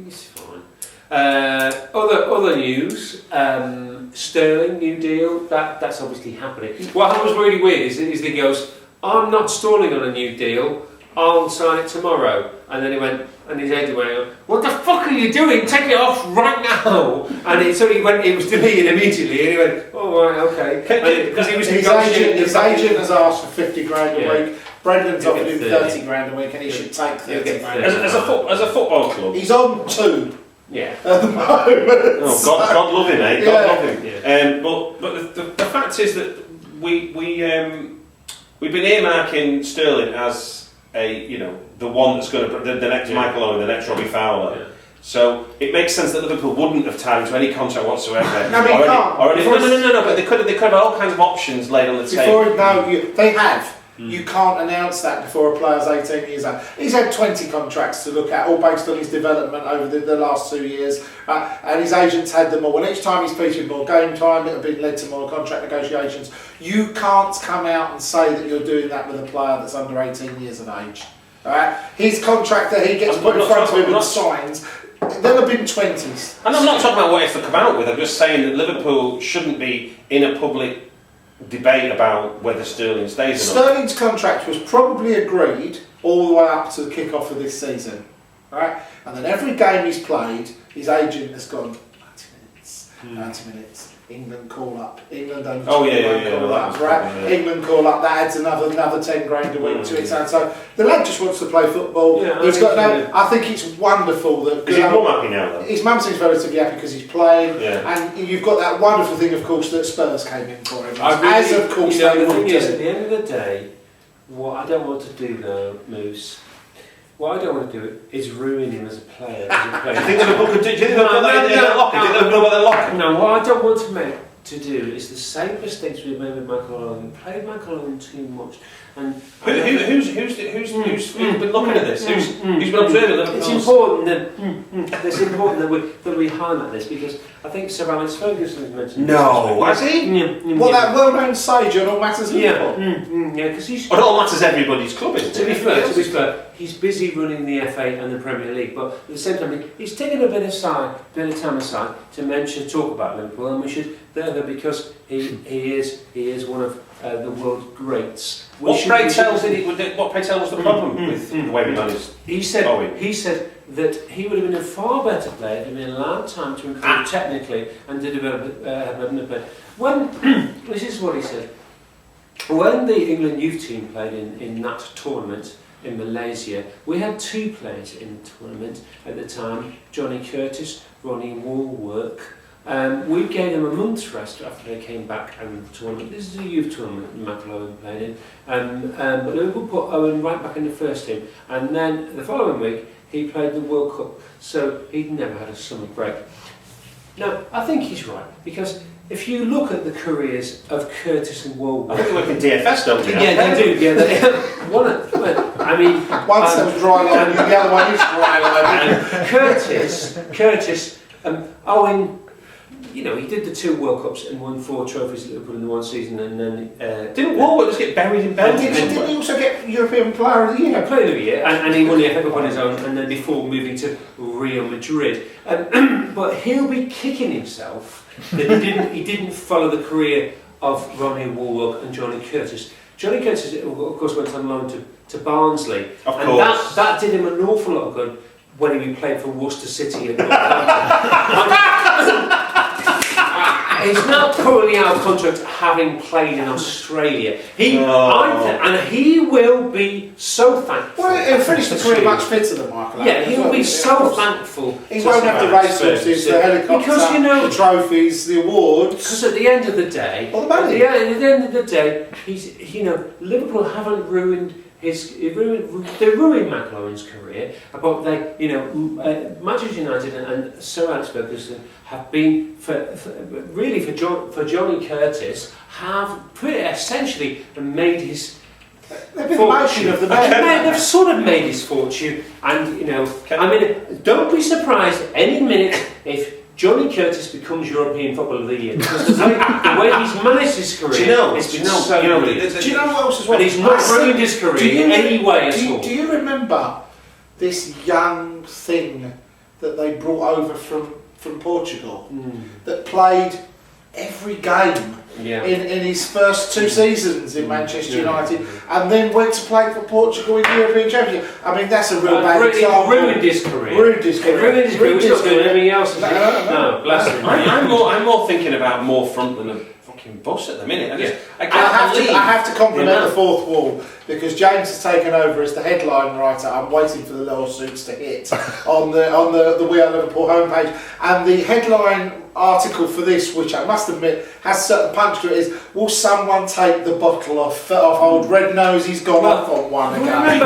it's fine. Other news, Sterling new deal. That's obviously happening. What was really weird is he goes, "I'm not stalling on a new deal. I'll sign it tomorrow." And then he went, and his agent went, "What the fuck are you doing? Take it off right now!" And it was deleted immediately. And he went, "Oh right, okay," because he was His negotiating. agent has asked for 50 grand a Yeah. week. Brendan's He'll offered get him 30. 30 grand a week, and he should take 30 get grand. 30. As a football club. He's on 2 Yeah. at the moment. Oh, God love him, eh? God Yeah. love him. But the fact is that we've been earmarking Sterling as the one that's going to the next Michael Owen, the next Robbie Fowler. Yeah. So it makes sense that Liverpool wouldn't have tied him to any contract whatsoever. No, but you can't. No. But they could have had all kinds of options laid on the table. They have. You can't announce that before a player's 18 years old. He's had 20 contracts to look at, all based on his development over the last 2 years, and his agents had them all. And each time he's featured more game time, it had been led to more contract negotiations. You can't come out and say that you're doing that with a player that's under 18 years of age. All right? His contract that he gets I'm put in not front of talking- him I'm and signs, they'll have been 20s. And I'm not talking about what he has to come out with. I'm just saying that Liverpool shouldn't be in a public debate about whether Sterling stays or not. Sterling's contract was probably agreed all the way up to the kick-off of this season, right? And then every game he's played, his agent has gone 90 minutes. England call up. England don't Oh, yeah, call that up, was right? probably, yeah. England call up. That adds another 10 grand a week to it. And so the lad just wants to play football. Yeah, He's got no. yeah. I think it's wonderful that. Is he more happy now, though? His mum seems relatively happy because he's playing, Yeah. and you've got that wonderful thing, of course, that Spurs came in for him. As of course the they would thing do. is, at the end of the day, what I don't want to do though, Moose, what I don't want to do is ruin him as a player. Do you think Liverpool could do? Do you think they'll put that in their locker? Do you think they'll put that in their locker? No, what I don't want to do is the same mistakes we've made with Michael Owen. We played Michael Owen too much, and Who's been looking at this? Who's been observing Liverpool? It's important that we highlight this because I think Sir Alex Ferguson has mentioned. No, has he? Well, that well-known sage on All Matters Liverpool. Because he's. But it all matters everybody's club, isn't To be it? fair, he's busy running the FA and the Premier League, but at the same time, he's taken a bit of time aside to talk about Liverpool, and we should further because he is one of the world's greats. What pray tell was the problem with the way we managed? He said that he would have been a far better player if he'd been allowed time to improve technically and to develop. This is what he said. when the England youth team played in that tournament in Malaysia, we had 2 players in the tournament at the time, Johnny Curtis, Ronnie Woolwork. We gave them a month's rest after they came back and the tournament. This is a youth tournament McIlroy played in. But Liverpool put Owen right back in the first team, and then the following week he played the World Cup, so he'd never had a summer break. Now, I think he's right, because if you look at the careers of Curtis and Woolwork... I think they work in DFS, don't they? Yeah, they do. Yeah, I mean... One says dry line, the other one is dry line. Curtis, Owen, you know, he did the 2 World Cups and won 4 trophies at Liverpool in the one season, and then... Didn't Woolwork just get buried in Belgium? Didn't he also get European Player of the Year? Player of the Year, and he won the FA Cup on his own, and then before moving to Real Madrid. But he'll be kicking himself that he didn't follow the career of Ronnie Woolwork and Johnny Curtis. Johnny Curtis, of course, went on loan to Barnsley, of and course. that did him an awful lot of good when he played for Worcester City at Northampton. He's now currently out of contract, having played in Australia. And he will be so thankful. Well, he'll finish the career much fitter than Michael. Yeah, he'll be so thankful. He won't have the racehorses, the helicopter, because, you know, the trophies, the awards. Because at the end of the day, All the money. at the end of the day, Liverpool haven't ruined they ruined McIlroy's career, but Manchester United and Sir Alex Ferguson have been for Johnny Curtis have essentially made his They've been the motion of the man. They've sort of made his fortune, and don't be surprised any minute if Johnny Curtis becomes European Footballer of the Year, because the way he's managed his career, do you know what else as well? And he's not ruined his career in any way at all. Do you remember this young thing that they brought over from Portugal that played every game in his first 2 seasons in Manchester United, and then went to play for Portugal in the European Championship? I mean, that's a real bad example. Ruined his career. He's not doing anything else. No, bless him. I'm more thinking about more front than a fucking bus at the minute. I have to compliment the fourth wall, because James has taken over as the headline writer. I'm waiting for the lawsuits to hit on the We Are Liverpool homepage, and the headline article for this, which I must admit has certain punch to it, is: will someone take the bottle off old Red Nose? He's gone off on one again. Do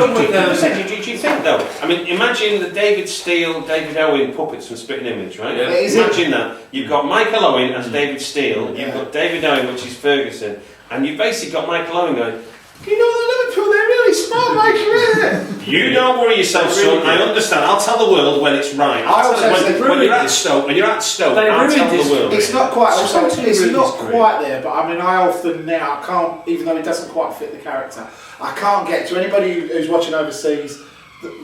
you think though? I mean, imagine the David Steele, David Owen puppets from Spitting Image, right? Yeah. Imagine that. You've got Michael Owen as David Steele, you've got David Owen, which is Ferguson, and you've basically got Michael Owen going, you know, the Liverpool, they're really smart, Michael. You don't worry yourself, son. I understand. I'll tell the world when it's right. When you're at Stoke, I'll tell the world. It's not quite. It's not quite there, but I mean, I often now can't, even though it doesn't quite fit the character, I can't get to anybody who's watching overseas.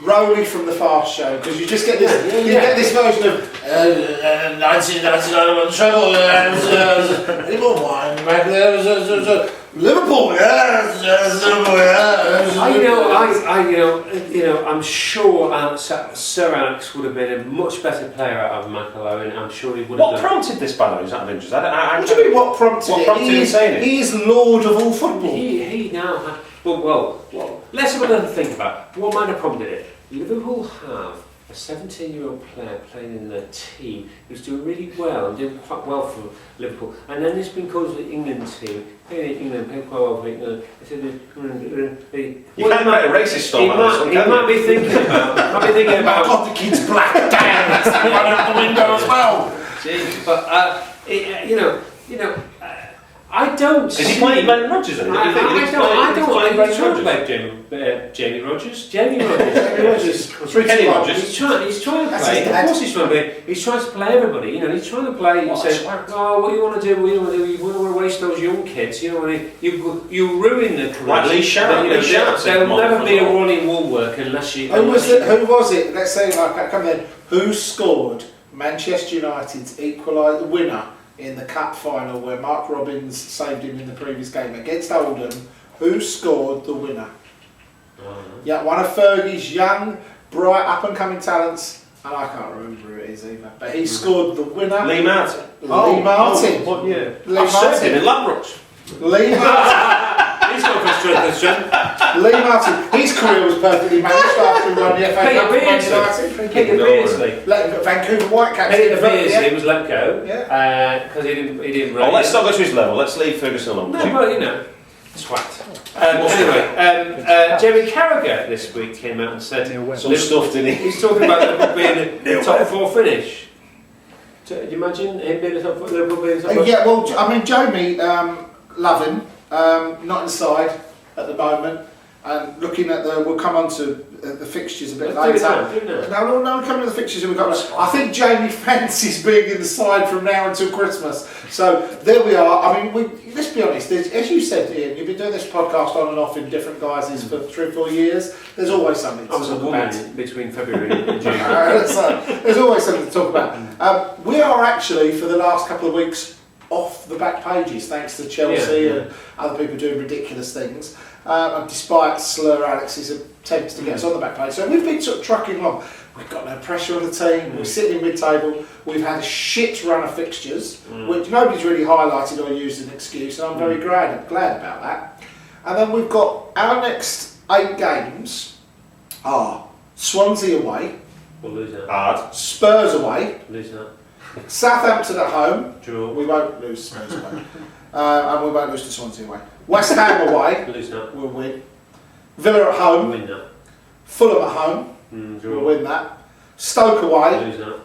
Rowley from the Fast Show, because you just get this, get this version of 1999 treble, anyone wine back there, Liverpool, I'm sure Sir Alex would have been a much better player out of Michael Owen. I'm sure he would have. What prompted this, by the way? Is that of interest? What do you mean? What prompted him saying it? He is Lord of all football. He now had. Well, let's have another think about what might have prompted it. Liverpool have a 17-year-old player playing in their team who's doing really well and doing quite well for Liverpool, and then he's been called to the England team, playing quite well for England. You can't make a racist storm out of this one, He might be thinking about. God, the kid's black. Damn, that's running out the window as well. But I don't. Is he playing Brendan Rodgers then? I don't like Jamie Rodgers. Jamie Rodgers. Kenny Rodgers. He's trying to play. Of course he's trying to play. He's trying to play everybody. He's trying to play. He says, "Oh, what do you want to do? You don't want to waste those young kids. You ruin their career. Right, Lee Sharp. There'll never be a Ronnie Woolwork unless you." Who was it? Let's say, come then. Who scored Manchester United's equaliser winner in the cup final, where Mark Robbins saved him in the previous game against Oldham? Who scored the winner? Yeah, one of Fergie's young, bright, up-and-coming talents, and I can't remember who it is either. But he scored the winner. Lee Martin. Lee Martin. What year? I've served him in Ladbrokes. Lee Martin. He's gone from strength to strength. Lee Martin, his career was perfectly managed after he won the FA Cup for Man United. Peter Beardsley. Vancouver Whitecaps. Peter did the- Beardsley was let go Yeah. because he didn't. Oh, let's not go to his level. Let's leave Ferguson alone. No, well, you know, swat. Anyway, Jamie Carragher this week came out and said Some stuff, didn't he? he's talking about Liverpool being a top 4 finish. Do you imagine him being a top 4? Liverpool being a top 4? Yeah, well, I mean, Jamie, love him. Not inside at the moment. And looking at we'll come on to the fixtures a bit later. No, we'll come to the fixtures we've got. I think Jamie fancies being in the side from now until Christmas. So there we are. I mean, let's be honest. As you said, Ian, you've been doing this podcast on and off in different guises for 3 or 4 years. There's always something to I was a talk woman about. between February and June. There's always something to talk about. We are actually, for the last couple of weeks, off the back pages, thanks to Chelsea and other people doing ridiculous things. And despite Slur Alex's attempts to get us on the back page. So we've been sort of trucking along. We've got no pressure on the team, we're sitting in mid-table, we've had a shit run of fixtures, which nobody's really highlighted or used as an excuse, and I'm very glad about that. And then we've got our next 8 games are Swansea away, We'll lose that. Hard. Spurs away, Lose that. Southampton at home, Draw. we won't lose Spurs away, and we won't lose to Swansea away. West Ham away, Lose that. we'll win. Villa at home, Win that. Fulham at home, we'll Draw. win that. Stoke away, Lose that.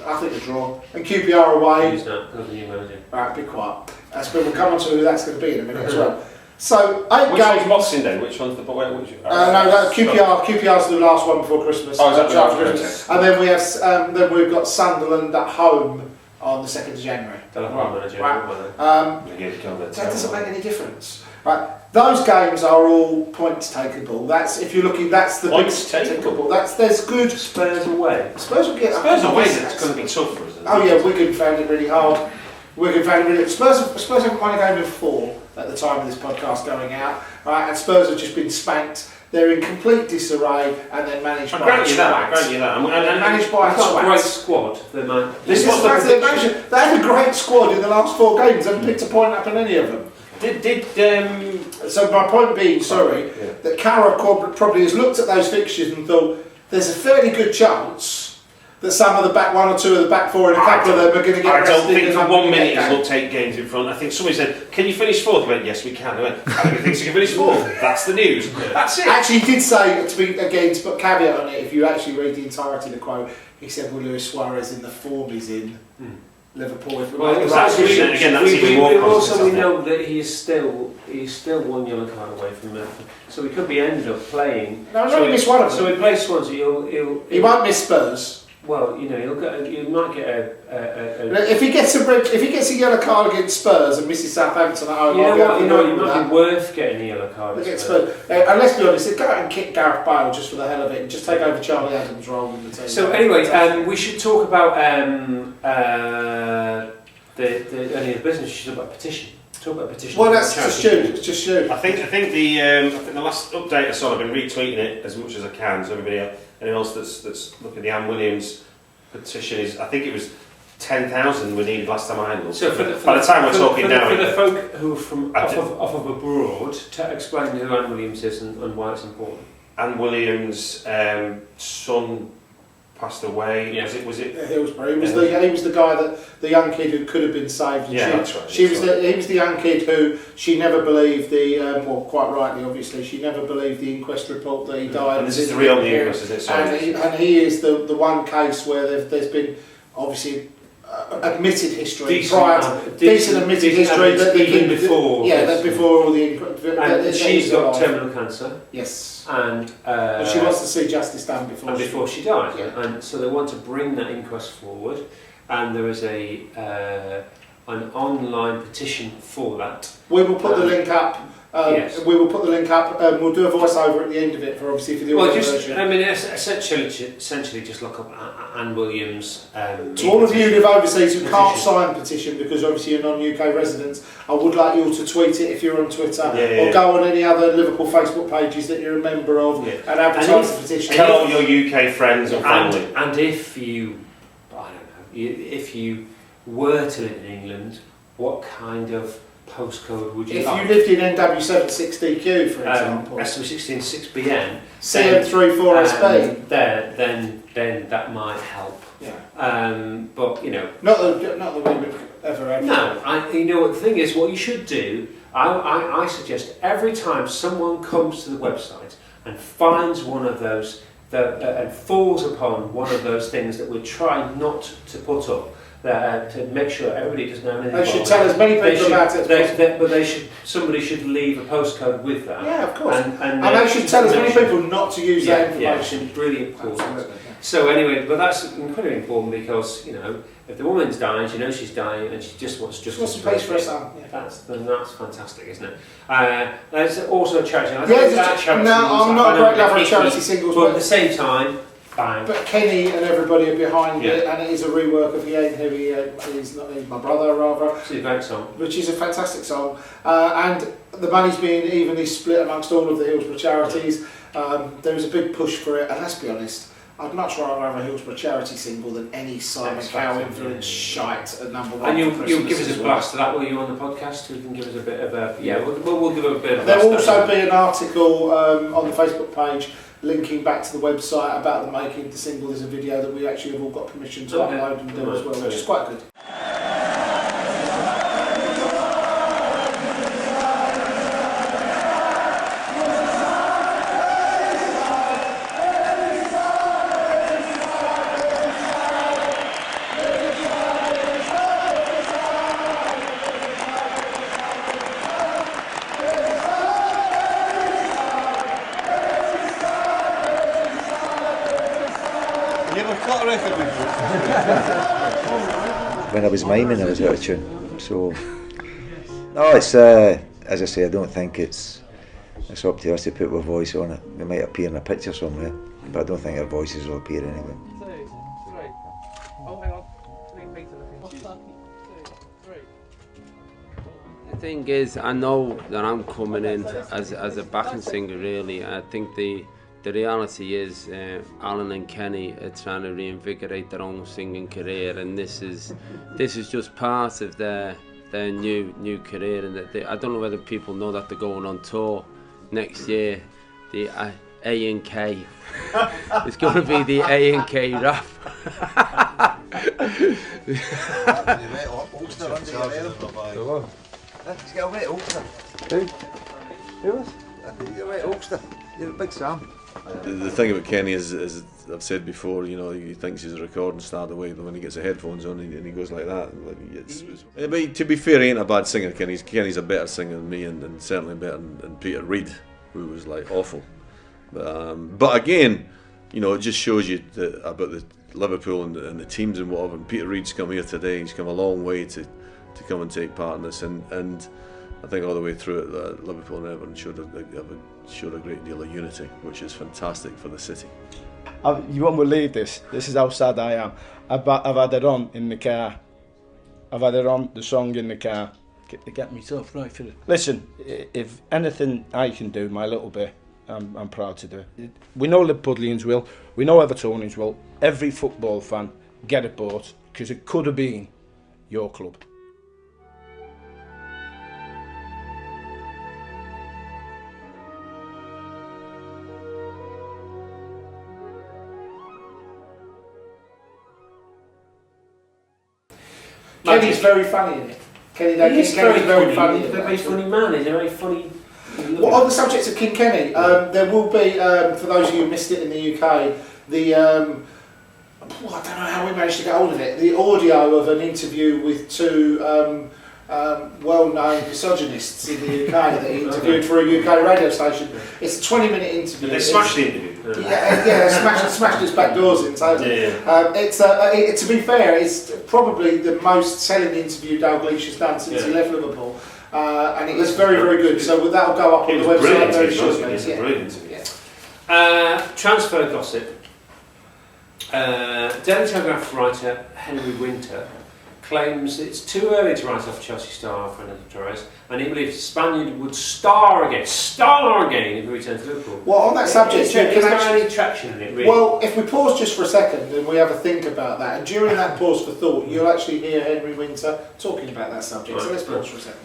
I think a draw. And QPR away, Lose that. Go to new manager. alright, be quiet. We'll come on to who that's going to be in a minute as well. So, 8 Which games. one's Boxing Day? Which one's the which? No, QPR's the last one before Christmas. Oh, is that After right? Christmas. And then we've got Sunderland at home on the 2nd of January. They'll have one manager. Right. won't they? That doesn't make any difference. Right. Those games are all points takeable. That's if you're looking. That's the Points big takeable? There's good. Spurs away. Spurs will get. Spurs away. It's going to be tough for us. Isn't it? Oh yeah, Wigan found it really hard. Wigan found it really. Spurs haven't won a game of 4 at the time of this podcast going out. Right, and Spurs have just been spanked. They're in complete disarray, and they're managed by a I twat. grant you that. And managed by a They've got a twat. great squad. They might. This Yes, was the that's their prediction. manager. They had a great squad in the last 4 games. Haven't picked a point up in any of them. So my point being, that Carra probably has looked at those fixtures and thought there's a fairly good chance that some of the back 1 or 2 of the back 4 and a couple of them are going to get I rested. don't think and for I'm 1 gonna minute get he's looked 8 games in front. I think somebody said, "Can you finish 4th?" I went, "Yes, we can." I went, "I don't think you can finish 4th." That's the news. That's it. Actually, he did say, to put caveat on it, if you actually read the entirety of the quote, he said, "Well, Luis Suarez in the form he's in Liverpool." If we Well, make the exactly. right decision." Again, that's even more also consistent, we isn't know that he's still 1 yellow card away from Liverpool, so he could be ended up playing. No, he's so only missed one of So them. he plays Swansea. He won't miss Spurs. Well, you know, he might get a If he gets a yellow card against Spurs and misses Southampton at home, you I'll know be what? able You to know, work it with might that. be worth getting a yellow card. Look at at Spurs. Spurs. And let's be honest, go out and kick Gareth Bale just for the hell of it and just take over Charlie Adams' role in the team. So anyway, we should talk about the only the business. We should talk about petition. Talk about petition. Well, that's just you. It's just you. I think the last update I saw, I've been retweeting it as much as I can. So anyone else that's looking at the Anne Williams petition is, I think it was 10,000 we needed last time I looked. So by the time we're talking now, for the folk who are from I off of abroad, to explain who Anne Williams is and why it's important. Anne Williams' son passed away. Yeah. Was it? Hillsborough. He was the guy the young kid who could have been saved. And Yeah, she, that's right. He was the young kid who she never believed well, quite rightly, obviously, she never believed the inquest report that he died. And this is the real inquest, isn't it? Sorry. And he is the one case where there's been obviously admitted history, decent admitted history that even before. that before all the inquest. And she's got terminal cancer. Yes. And She wants to see justice done before she dies. Yeah. And so they want to bring that inquest forward. And there is an online petition for that. We will put the link up. Yes. We will put the link up. We'll do a voiceover at the end of it for obviously for the audio version. I mean, essentially, just look up Anne Williams. To all of you who live overseas who can't sign the petition because obviously you're non-UK residents, I would like you all to tweet it if you're on Twitter or go on any other Liverpool Facebook pages that you're a member of and advertise the petition. Tell all your UK friends and family. And if you, I don't know, if you were to live in England, what kind of postcode would you If like? you lived in NW7 6DQ, for example, SW16 6BN, CM34SB, then that might help. yeah. But you know, Not that we would ever have. no. You know what the thing is? What you should do, I suggest every time someone comes to the website and finds one of those and falls upon one of those things that we're trying not to put up. To make sure everybody does know anything. They should tell as many people about it as possible. But somebody should leave a postcode with that. Yeah, of course. And they should tell as many people not to use that information. Yeah, really important. Absolutely, yeah. So anyway, but that's incredibly important because, you know, if the woman's dying, she knows she's dying and she just wants Just some place for her son. Yeah. That's fantastic, isn't it? There's also a charity. I'm not a great lover of charity singles, but at the same time, bang. But Kenny and everybody are behind Yeah. it, and it is a rework of He Ain't Who He Is, he's my brother, rather. It's a great song. Which is a fantastic song, and the money's being evenly split amongst all of the Hillsborough charities. There is a big push for it, and let's be honest, I'd much rather have a Hillsborough charity single than any Simon Cowell influence shite at number one. And you'll for give Christmas us as a well. blast to that, will you, on the podcast? You can give us a bit of a... Yeah, we'll give it a bit of a There will blast also to that. be an article on the Facebook page linking back to the website about the making of the single. There's a video that we actually have all got permission to Okay. upload and do Right, as well, which brilliant. is quite good. When I was miming, I was out of tune. So, no, it's as I say, I don't think it's up to us to put our voice on it. We might appear in a picture somewhere, but I don't think our voices will appear anywhere. The thing is, I know that I'm coming in as a backing singer. Really, I think the reality is Alan and Kenny are trying to reinvigorate their own singing career, and this is just part of their new career. And that I don't know whether people know that they're going on tour next year. The A&K. It's going to be the A&K rap. Let's get a wet Ulster. Who was? You're right, Ulster. You're a big Sam. The thing about Kenny is, as I've said before, you know, he thinks he's a recording star the way when he gets the headphones on and he goes like that. But to be fair, he ain't a bad singer. Kenny's a better singer than me, and certainly better than Peter Reid, who was like awful. But again, you know, it just shows you about the Liverpool and the teams and whatever. And Peter Reid's come here today. He's come a long way to come and take part in this, and I think all the way through it, Liverpool and Everton showed a great deal of unity, which is fantastic for the city. You won't believe this. This is how sad I am. I've had it on in the car. I've had it on, the song in the car. Get myself right for it. Listen, if anything I can do, my little bit, I'm proud to do it. We know Liverpudlians will. We know Evertonians will. Every football fan, get it bought, because it could have been your club. Kenny's very funny in it. Kenny's He's very very funny. He's a very funny man. He's a very funny... Well, on the subject of King Kenny, there will be, for those of you who missed it in the UK, the I don't know how we managed to get hold of it. The audio of an interview with two well-known misogynists in the UK that he interviewed for a UK radio station. It's a 20-minute interview. They smashed the interview. Smashed his back doors in. Totally. To be fair, it's probably the most selling interview Dalglish has done since he left Liverpool. And it is very, very good. So that'll go up on the website very shortly. It's a brilliant interview. Transfer gossip. Daily Telegraph writer Henry Winter claims it's too early to write off Chelsea star Fernando Torres, and he believes the Spaniard would star again if he returned to Liverpool. Well, on that subject, is there any traction in it, really? Well, if we pause just for a second and we have a think about that, and during that pause for thought, you'll actually hear Henry Winter talking about that subject. So let's pause for a second.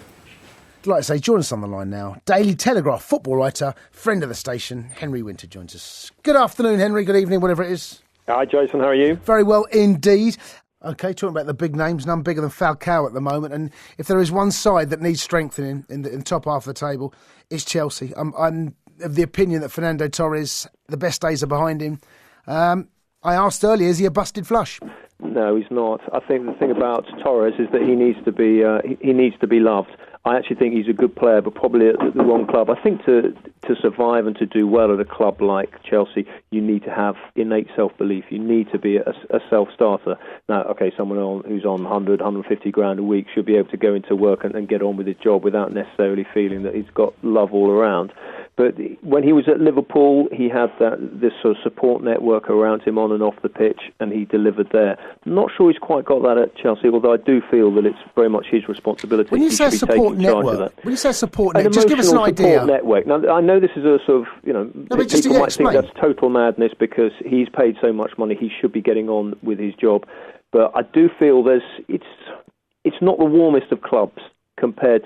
I'd like to say, join us on the line now. Daily Telegraph football writer, friend of the station, Henry Winter joins us. Good afternoon, Henry. Good evening, whatever it is. Hi, Jason. How are you? Very well indeed. OK, talking about the big names, none bigger than Falcao at the moment. And if there is one side that needs strengthening in the top half of the table, it's Chelsea. I'm of the opinion that Fernando Torres, the best days are behind him. I asked earlier, is he a busted flush? No, he's not. I think the thing about Torres is that he needs to be loved. I actually think he's a good player, but probably at the wrong club. I think to survive and to do well at a club like Chelsea, you need to have innate self-belief. You need to be a self-starter. Now, okay, someone who's on 100, 150 grand a week should be able to go into work and get on with his job without necessarily feeling that he's got love all around. But when he was at Liverpool, he had this sort of support network around him on and off the pitch, and he delivered there. I'm not sure he's quite got that at Chelsea, although I do feel that it's very much his responsibility. When you say support network, just give us an idea. Support network. Now, I know this is a sort of, people might think that's total madness because he's paid so much money, he should be getting on with his job. But I do feel it's not the warmest of clubs compared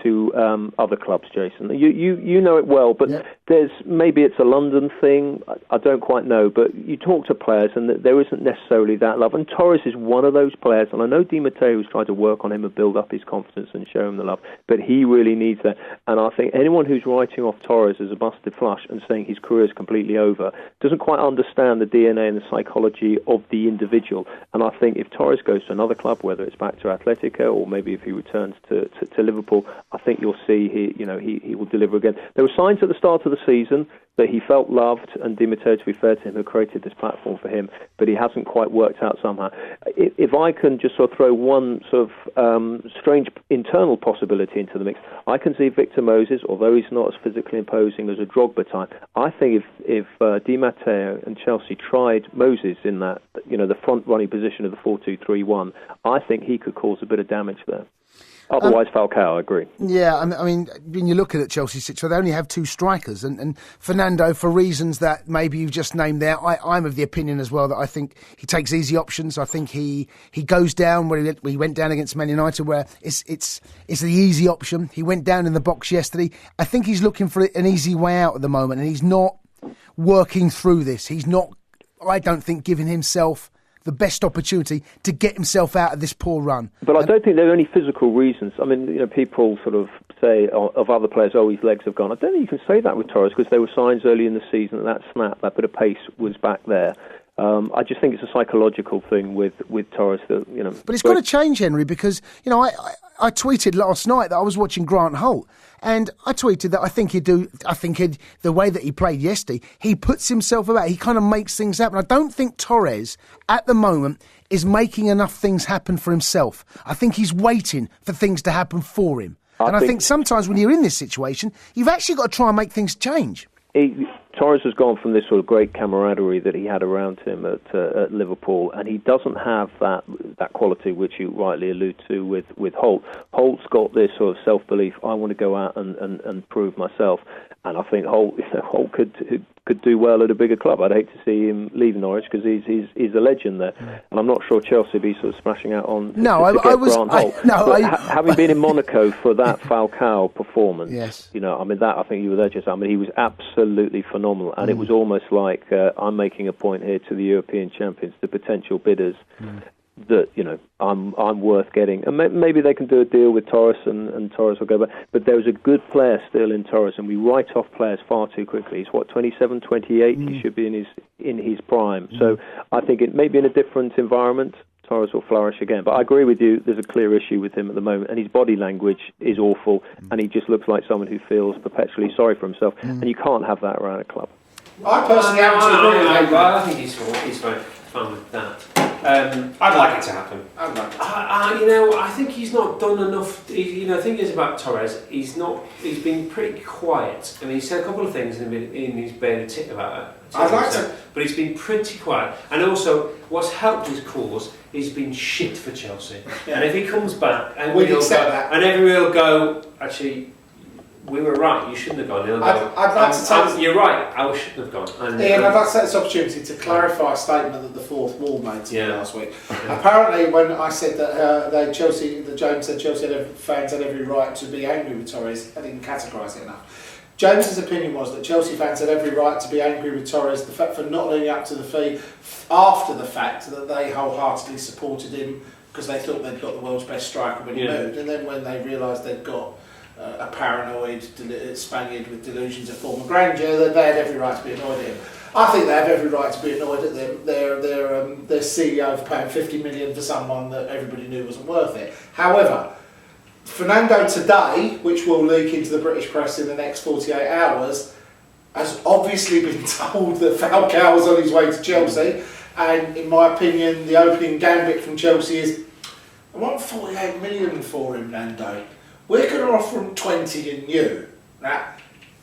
to other clubs, Jason. You know it well, but maybe it's a London thing. I don't quite know, but you talk to players and there isn't necessarily that love. And Torres is one of those players, and I know Di Matteo has tried to work on him and build up his confidence and show him the love, but he really needs that. And I think anyone who's writing off Torres as a busted flush and saying his career is completely over doesn't quite understand the DNA and the psychology of the individual. And I think if Torres goes to another club, whether it's back to Atletico or maybe if he returns to Liverpool, I think you'll see he will deliver again. There were signs at the start of the season that he felt loved, and Di Matteo, to be fair to him, had created this platform for him, but he hasn't quite worked out somehow. If I can just sort of throw one sort of strange internal possibility into the mix, I can see Victor Moses, although he's not as physically imposing as a Drogba type. I think if Di Matteo and Chelsea tried Moses in that, the front-running position of the 4-2-3-1, I think he could cause a bit of damage there. Otherwise, Falcao, I agree. Yeah, I mean, when you look at Chelsea's situation, they only have two strikers, and Fernando, for reasons that maybe you've just named there, I'm of the opinion as well that I think he takes easy options. I think he goes down where he went down against Man United, where it's the easy option. He went down in the box yesterday. I think he's looking for an easy way out at the moment, and he's not working through this. He's not, I don't think, giving himself the best opportunity to get himself out of this poor run. But I don't think there are any physical reasons. I mean, people sort of say of other players, his legs have gone. I don't think you can say that with Torres because there were signs early in the season that snap, that bit of pace was back there. I just think it's a psychological thing with Torres that, But it's got to change, Henry, because, I tweeted last night that I was watching Grant Holt, and I tweeted that I think the way that he played yesterday, he puts himself about, he kind of makes things happen. I don't think Torres, at the moment, is making enough things happen for himself. I think he's waiting for things to happen for him. I think sometimes when you're in this situation, you've actually got to try and make things change. Torres has gone from this sort of great camaraderie that he had around him at Liverpool, and he doesn't have that quality which you rightly allude to with Holt. Holt's got this sort of self-belief. I want to go out and prove myself, and I think Holt could do well at a bigger club. I'd hate to see him leave Norwich because he's a legend there, and I'm not sure Chelsea would be sort of smashing out on Grant Holt. Having been in Monaco for that Falcao performance, yes, I think you were there, just. He was absolutely phenomenal, and it was almost like I'm making a point here to the European champions, the potential bidders, that I'm worth getting, and maybe they can do a deal with Torres, and Torres will go back. But there's a good player still in Torres, and we write off players far too quickly. He's 27, 28. He should be in his prime. So I think it maybe in a different environment, Torres will flourish again. But I agree with you, there's a clear issue with him at the moment, and his body language is awful, and he just looks like someone who feels perpetually sorry for himself, and you can't have that around a club. I personally happen to agree with him. I think he's very fine with that. I'd like it to happen. I think he's not done enough. The thing is about Torres, he's been pretty quiet. I mean, he said a couple of things in his bare tit about it. I'd like to, but he's been pretty quiet. And also, what's helped his cause, he's been shit for Chelsea. Yeah. And if he comes back, and we'd accept that, and everyone will go, actually, we were right, you shouldn't have gone. I'd like to take you're right, I shouldn't have gone. Ian, I'd like to take this opportunity to clarify a statement that the fourth wall made to me last week. Apparently, when I said that James said Chelsea fans had every right to be angry with Torres, I didn't categorise it enough. James's opinion was that Chelsea fans had every right to be angry with Torres for not living up to the fee after the fact that they wholeheartedly supported him because they thought they'd got the world's best striker when he moved, and then when they realised they'd got a paranoid Spaniard with delusions of former grandeur, then they had every right to be annoyed at him. I think they have every right to be annoyed at them. Their CEO for paying 50 million for someone that everybody knew wasn't worth it. However, Fernando today, which will leak into the British press in the next 48 hours, has obviously been told that Falcao was on his way to Chelsea, and in my opinion the opening gambit from Chelsea is, I want 48 million for him, Nando. We're going to offer him 20 and you. Now,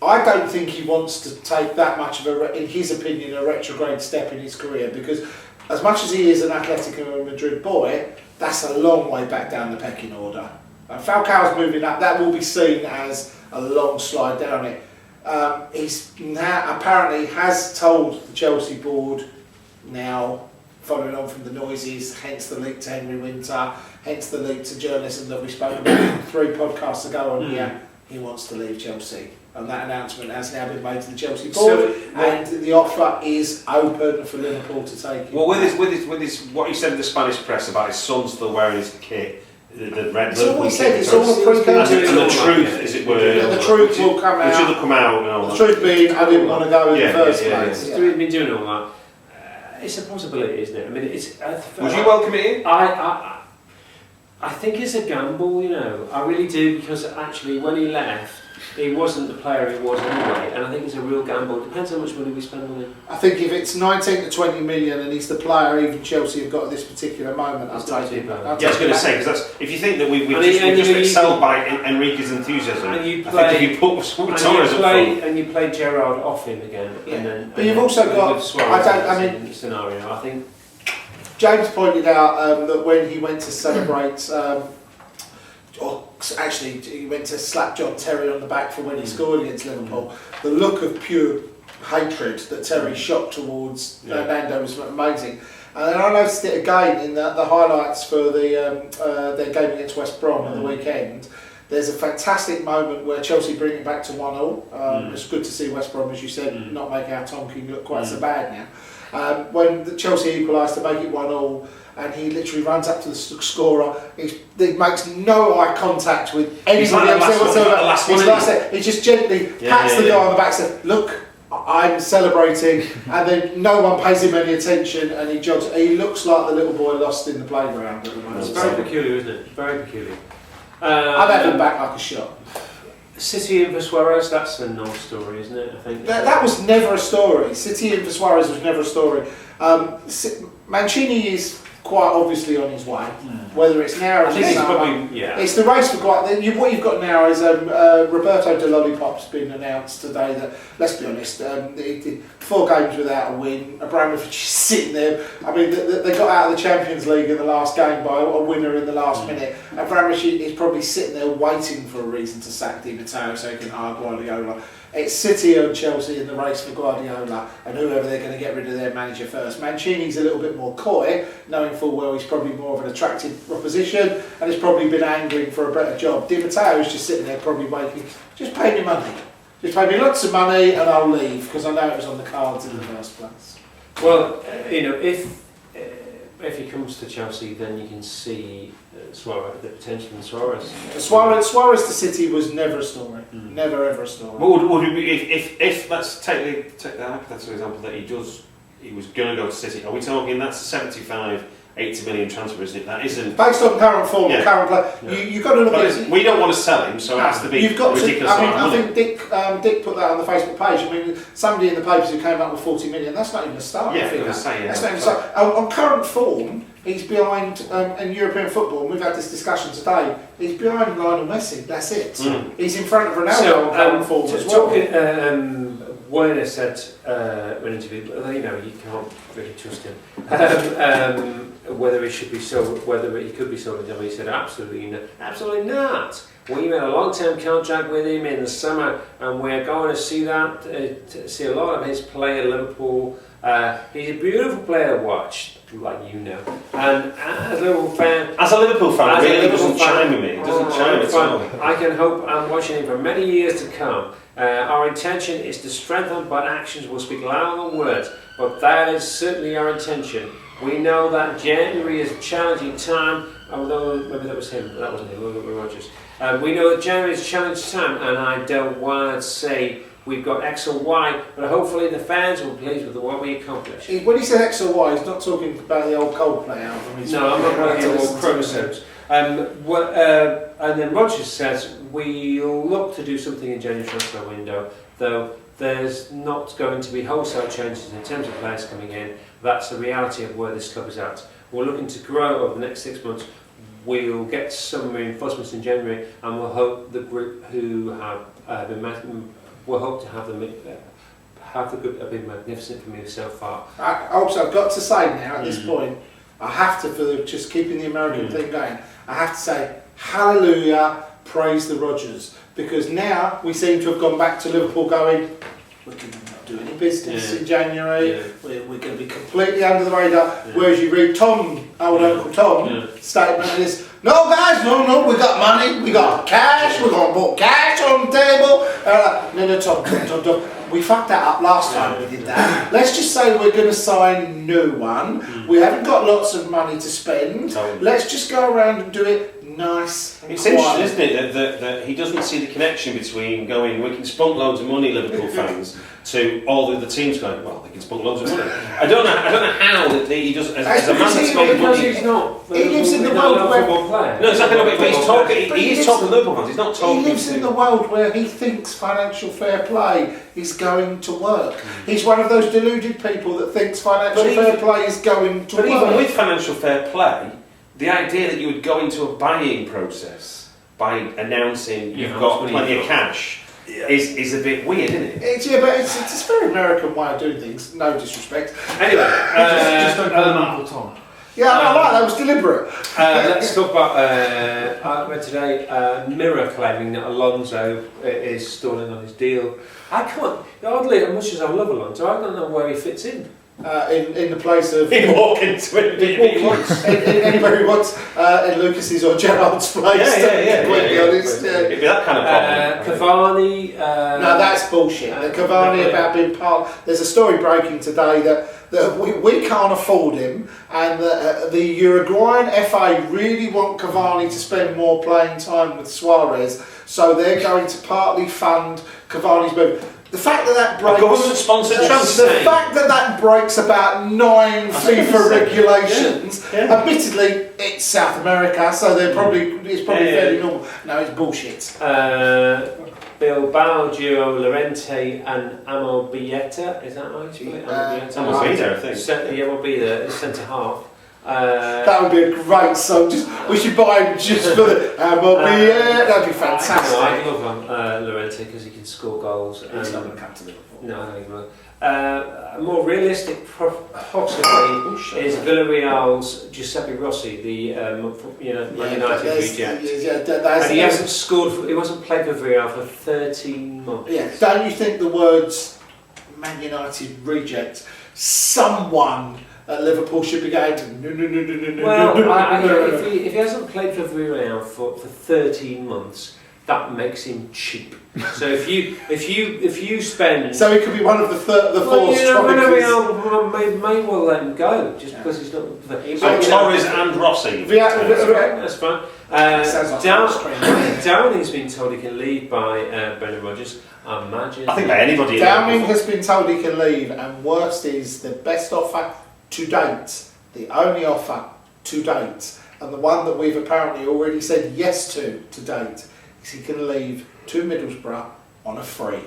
I don't think he wants to take that much of in his opinion, a retrograde step in his career, because as much as he is an Atletico Madrid boy, that's a long way back down the pecking order. Falcao's moving up, that will be seen as a long slide down it. He's now apparently has told the Chelsea board now, following on from the noises, hence the leak to Henry Winter, hence the leak to journalism that we spoke about 3 podcasts ago on here, he wants to leave Chelsea. And that announcement has now been made to the Chelsea board, and the offer is open for Liverpool to take it. Well, with his, what he said in the Spanish press about his son still wearing his kit, the red. It's all he said. It's all a precursor. And the truth, as it were. The truth will come out. Which will come out. And all the truth being, I didn't want to go in the first place. We've been doing all that. It's a possibility, isn't it? I mean, it's. Would you welcome it in? I think it's a gamble, you know. I really do, because actually, when he left, he wasn't the player he was anyway, and I think it's a real gamble. It depends how much money we spend on him. I think if it's 19 to 20 million and he's the player even Chelsea have got at this particular moment, I'll take him. I was going to say, because if you think that we've just excelled by Enrique's enthusiasm, I think if you put Torres up front, and you play Gerrard off him again, and then but you've also got scenario. I think James pointed out that when he went to celebrate. Actually, he went to slap John Terry on the back for when he scored against Liverpool. The look of pure hatred that Terry shot towards Nando was amazing. And then I noticed it again in the highlights for their game against West Brom at the weekend. There's a fantastic moment where Chelsea bring it back to 1-1. It's good to see West Brom, as you said, not make our Tonkin look quite so bad now. When the Chelsea equalised to make it 1-1, and he literally runs up to the scorer. He makes no eye contact with anybody else whatsoever. He just gently pats the guy on the back and says, "Look, I'm celebrating," and then no one pays him any attention, and he jogs. He looks like the little boy lost in the playground at the moment. It's very peculiar, isn't it? Very peculiar. I've had him back like a shot. City and Suarez, that's a non-story, isn't it? I think that was never a story. City and Suarez was never a story. Mancini is quite obviously on his way. Whether it's now or it's the race for quite. What you've got now is Roberto De Lollipop's been announced today that, let's be honest, 4 games without a win. Abramovich is sitting there. I mean, they got out of the Champions League in the last game by a winner in the last minute. Abramovich is probably sitting there waiting for a reason to sack Di Matteo so he can hire Guardiola. It's City and Chelsea in the race for Guardiola and whoever they're going to get rid of their manager first. Mancini's a little bit more coy, knowing full well he's probably more of an attractive proposition and has probably been angling for a better job. Di Matteo is just sitting there probably waiting, just pay me money. Just pay me lots of money and I'll leave, because I know it was on the cards in the first place. Well, if he comes to Chelsea, then you can see Suarez, the potential in Suarez. Suarez to City was never a story. Never ever a story. Would it be if let's take the hypothetical example that he was going to go to City? Are we talking that's 75, 80 million transfer, isn't it? That isn't based on current form, current play. You've got to look at it. We don't want to sell him, so it has to be ridiculous. I think Dick put that on the Facebook page. I mean, somebody in the papers who came up with 40 million. That's not even a starting figure. That's not even on current form. He's behind in European football, and we've had this discussion today. He's behind Lionel Messi. That's it. He's in front of Ronaldo on current form as well. Werner said in an interview, you know, you can't really trust him. Whether he should be sold, whether he could be sold in January, he said absolutely not. We made a long-term contract with him in the summer, and we're going to see that, see a lot of his play at Liverpool. He's a beautiful player to watch, like you know. And as a Liverpool fan, it really doesn't chime with me. It doesn't chime at all. I can hope I'm watching him for many years to come. Our intention is to strengthen, but actions will speak louder than words. But that is certainly our intention. We know that January is a challenging time, although maybe that was him, that wasn't him, it was Rodgers. We know that January is a challenging time, and I don't want to say we've got X or Y, but hopefully the fans will be pleased with what we accomplished. When he said X or Y, he's not talking about the old Coldplay album. No, I'm not about the old chromosomes. And then Rodgers says we'll look to do something in January transfer window, though there's not going to be wholesale changes in terms of players coming in. That's the reality of where this club is at. We're looking to grow over the next 6 months. We'll get some reinforcements in January, and we'll hope the group who have been we'll hope to have them have the group have been magnificent for me so far. Also, I've got to say now at this point, I have to, for just keeping the American thing going, I have to say hallelujah, praise the Rodgers, because now we seem to have gone back to Liverpool going, we can not do any business in January, we're going to be completely under the radar, whereas you read Tom, old Uncle Tom, statement of this, no guys, no, we got money, we got cash, we're going to put cash on the table. No, Tom. We fucked that up last time we did that. Let's just say we're going to sign a new one. We haven't got lots of money to spend. Let's just go around and do it nice and It's quiet. interesting, isn't it, that he doesn't see the connection between going, we can spunk loads of money, Liverpool fans, to all the other teams going, well, they can spunk loads of money. I don't know how that he does, as a man that's made money. He's not. He lives in the world where... No, exactly, but he's talking, he is talking Liverpool fans, he's not talking He lives in the world where he thinks financial fair play is going to work. He's one of those deluded people that thinks financial fair play is going to work. But even with financial fair play, the idea that you would go into a buying process by announcing you've got plenty of cash is a bit weird, isn't it? It's a very American way of doing things, no disrespect. Anyway, just don't call him Uncle Tom. Yeah, I like that, was deliberate. Let's talk about I read today Mirror claiming that Alonso is stalling on his deal. I can't, oddly, as much as I love Alonso, I don't know where he fits in. In the place of... He'd walk into it if he wants. Anybody who wants in Lucas's or Gerrard's place, to be honest. It'd be that kind of problem. Cavani... no, that's bullshit. The Cavani about being part... There's a story breaking today that we can't afford him, and the Uruguayan FA really want Cavani to spend more playing time with Suarez, so they're going to partly fund Cavani's move. The fact that breaks... government-sponsored transfer. The fact that breaks about 9 FIFA regulations. Admittedly, it's South America, so it's probably fairly normal. No, it's bullshit. Bilbao duo Llorente and Amobieta, is that right? Amobieta, I think. Yeah, will be the centre half. That would be a great song. We should buy him just for the that'd be fantastic. I love Llorente because he can score goals. He's not going to come to Liverpool. No, I think not. A more realistic possibly is Villarreal's Giuseppe Rossi, the Man United reject. And he hasn't scored. He wasn't played for Villarreal for 13 months. Yeah. Don't you think the words Man United reject, someone at Liverpool should be going no. Well, if he hasn't played for Villarreal for 13 months, that makes him cheap. So if you spend, so he could be one of the four strikers. May well let him go just because he's not. So Torres and Rossi. That's fine. Downing's been told he can leave by Brendan Rodgers. Imagine. I think by anybody. Downing has been told he can leave, and worst is the best offer to date, the only offer to date, and the one that we've apparently already said yes to date, is he can leave to Middlesbrough on a free.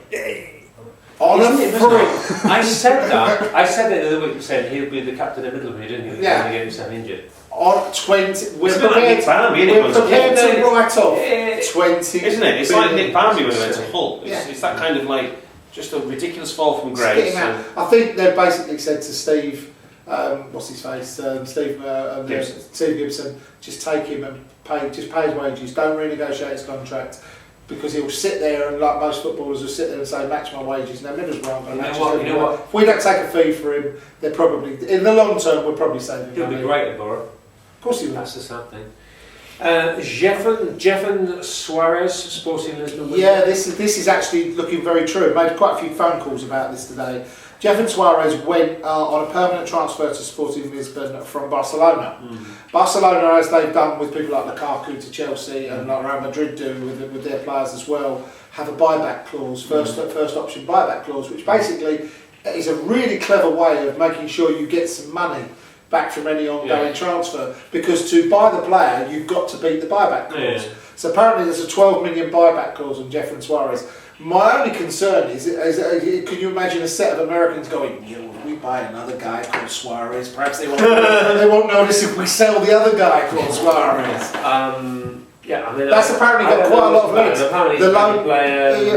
On a free. I said that. I said it the other week, saying he'll be the captain of Middlesbrough, didn't he? Yeah. To get himself injured. On 20, we're It's like Nick Barmby, isn't it? we're prepared to write off 20. Isn't it? It's like Nick Barmby when he went to Hull. It's that kind of like Just a ridiculous fall from Just get grace. him out. I think they basically said to Steve, what's his face, Steve Gibson, just take him and pay his wages. Don't renegotiate his contract. Because he'll sit there and, like most footballers, will sit there and say, match my wages. Now, Middlesbrough aren't going to match his. You know what? If we don't take a fee for him, they're probably, in the long term, we'll probably save him. He'll be great at Borough. Of course he will. That's the sad thing. Jefferson Suarez, Sporting Lisbon. Yeah, this is actually looking very true. I made quite a few phone calls about this today. Jefferson Suarez went on a permanent transfer to Sporting Lisbon from Barcelona. Barcelona, as they've done with people like Lukaku to Chelsea and like Real Madrid do with their players as well, have a buyback clause, first option buyback clause, which basically is a really clever way of making sure you get some money back from any ongoing transfer, because to buy the player you've got to beat the buyback clause. So apparently there's a 12 million buyback clause on Jefferson Suarez. My only concern is can you imagine a set of Americans going, we buy another guy called Suarez, perhaps they won't notice if we sell the other guy called Suarez. That's apparently got quite a lot of links. The loan,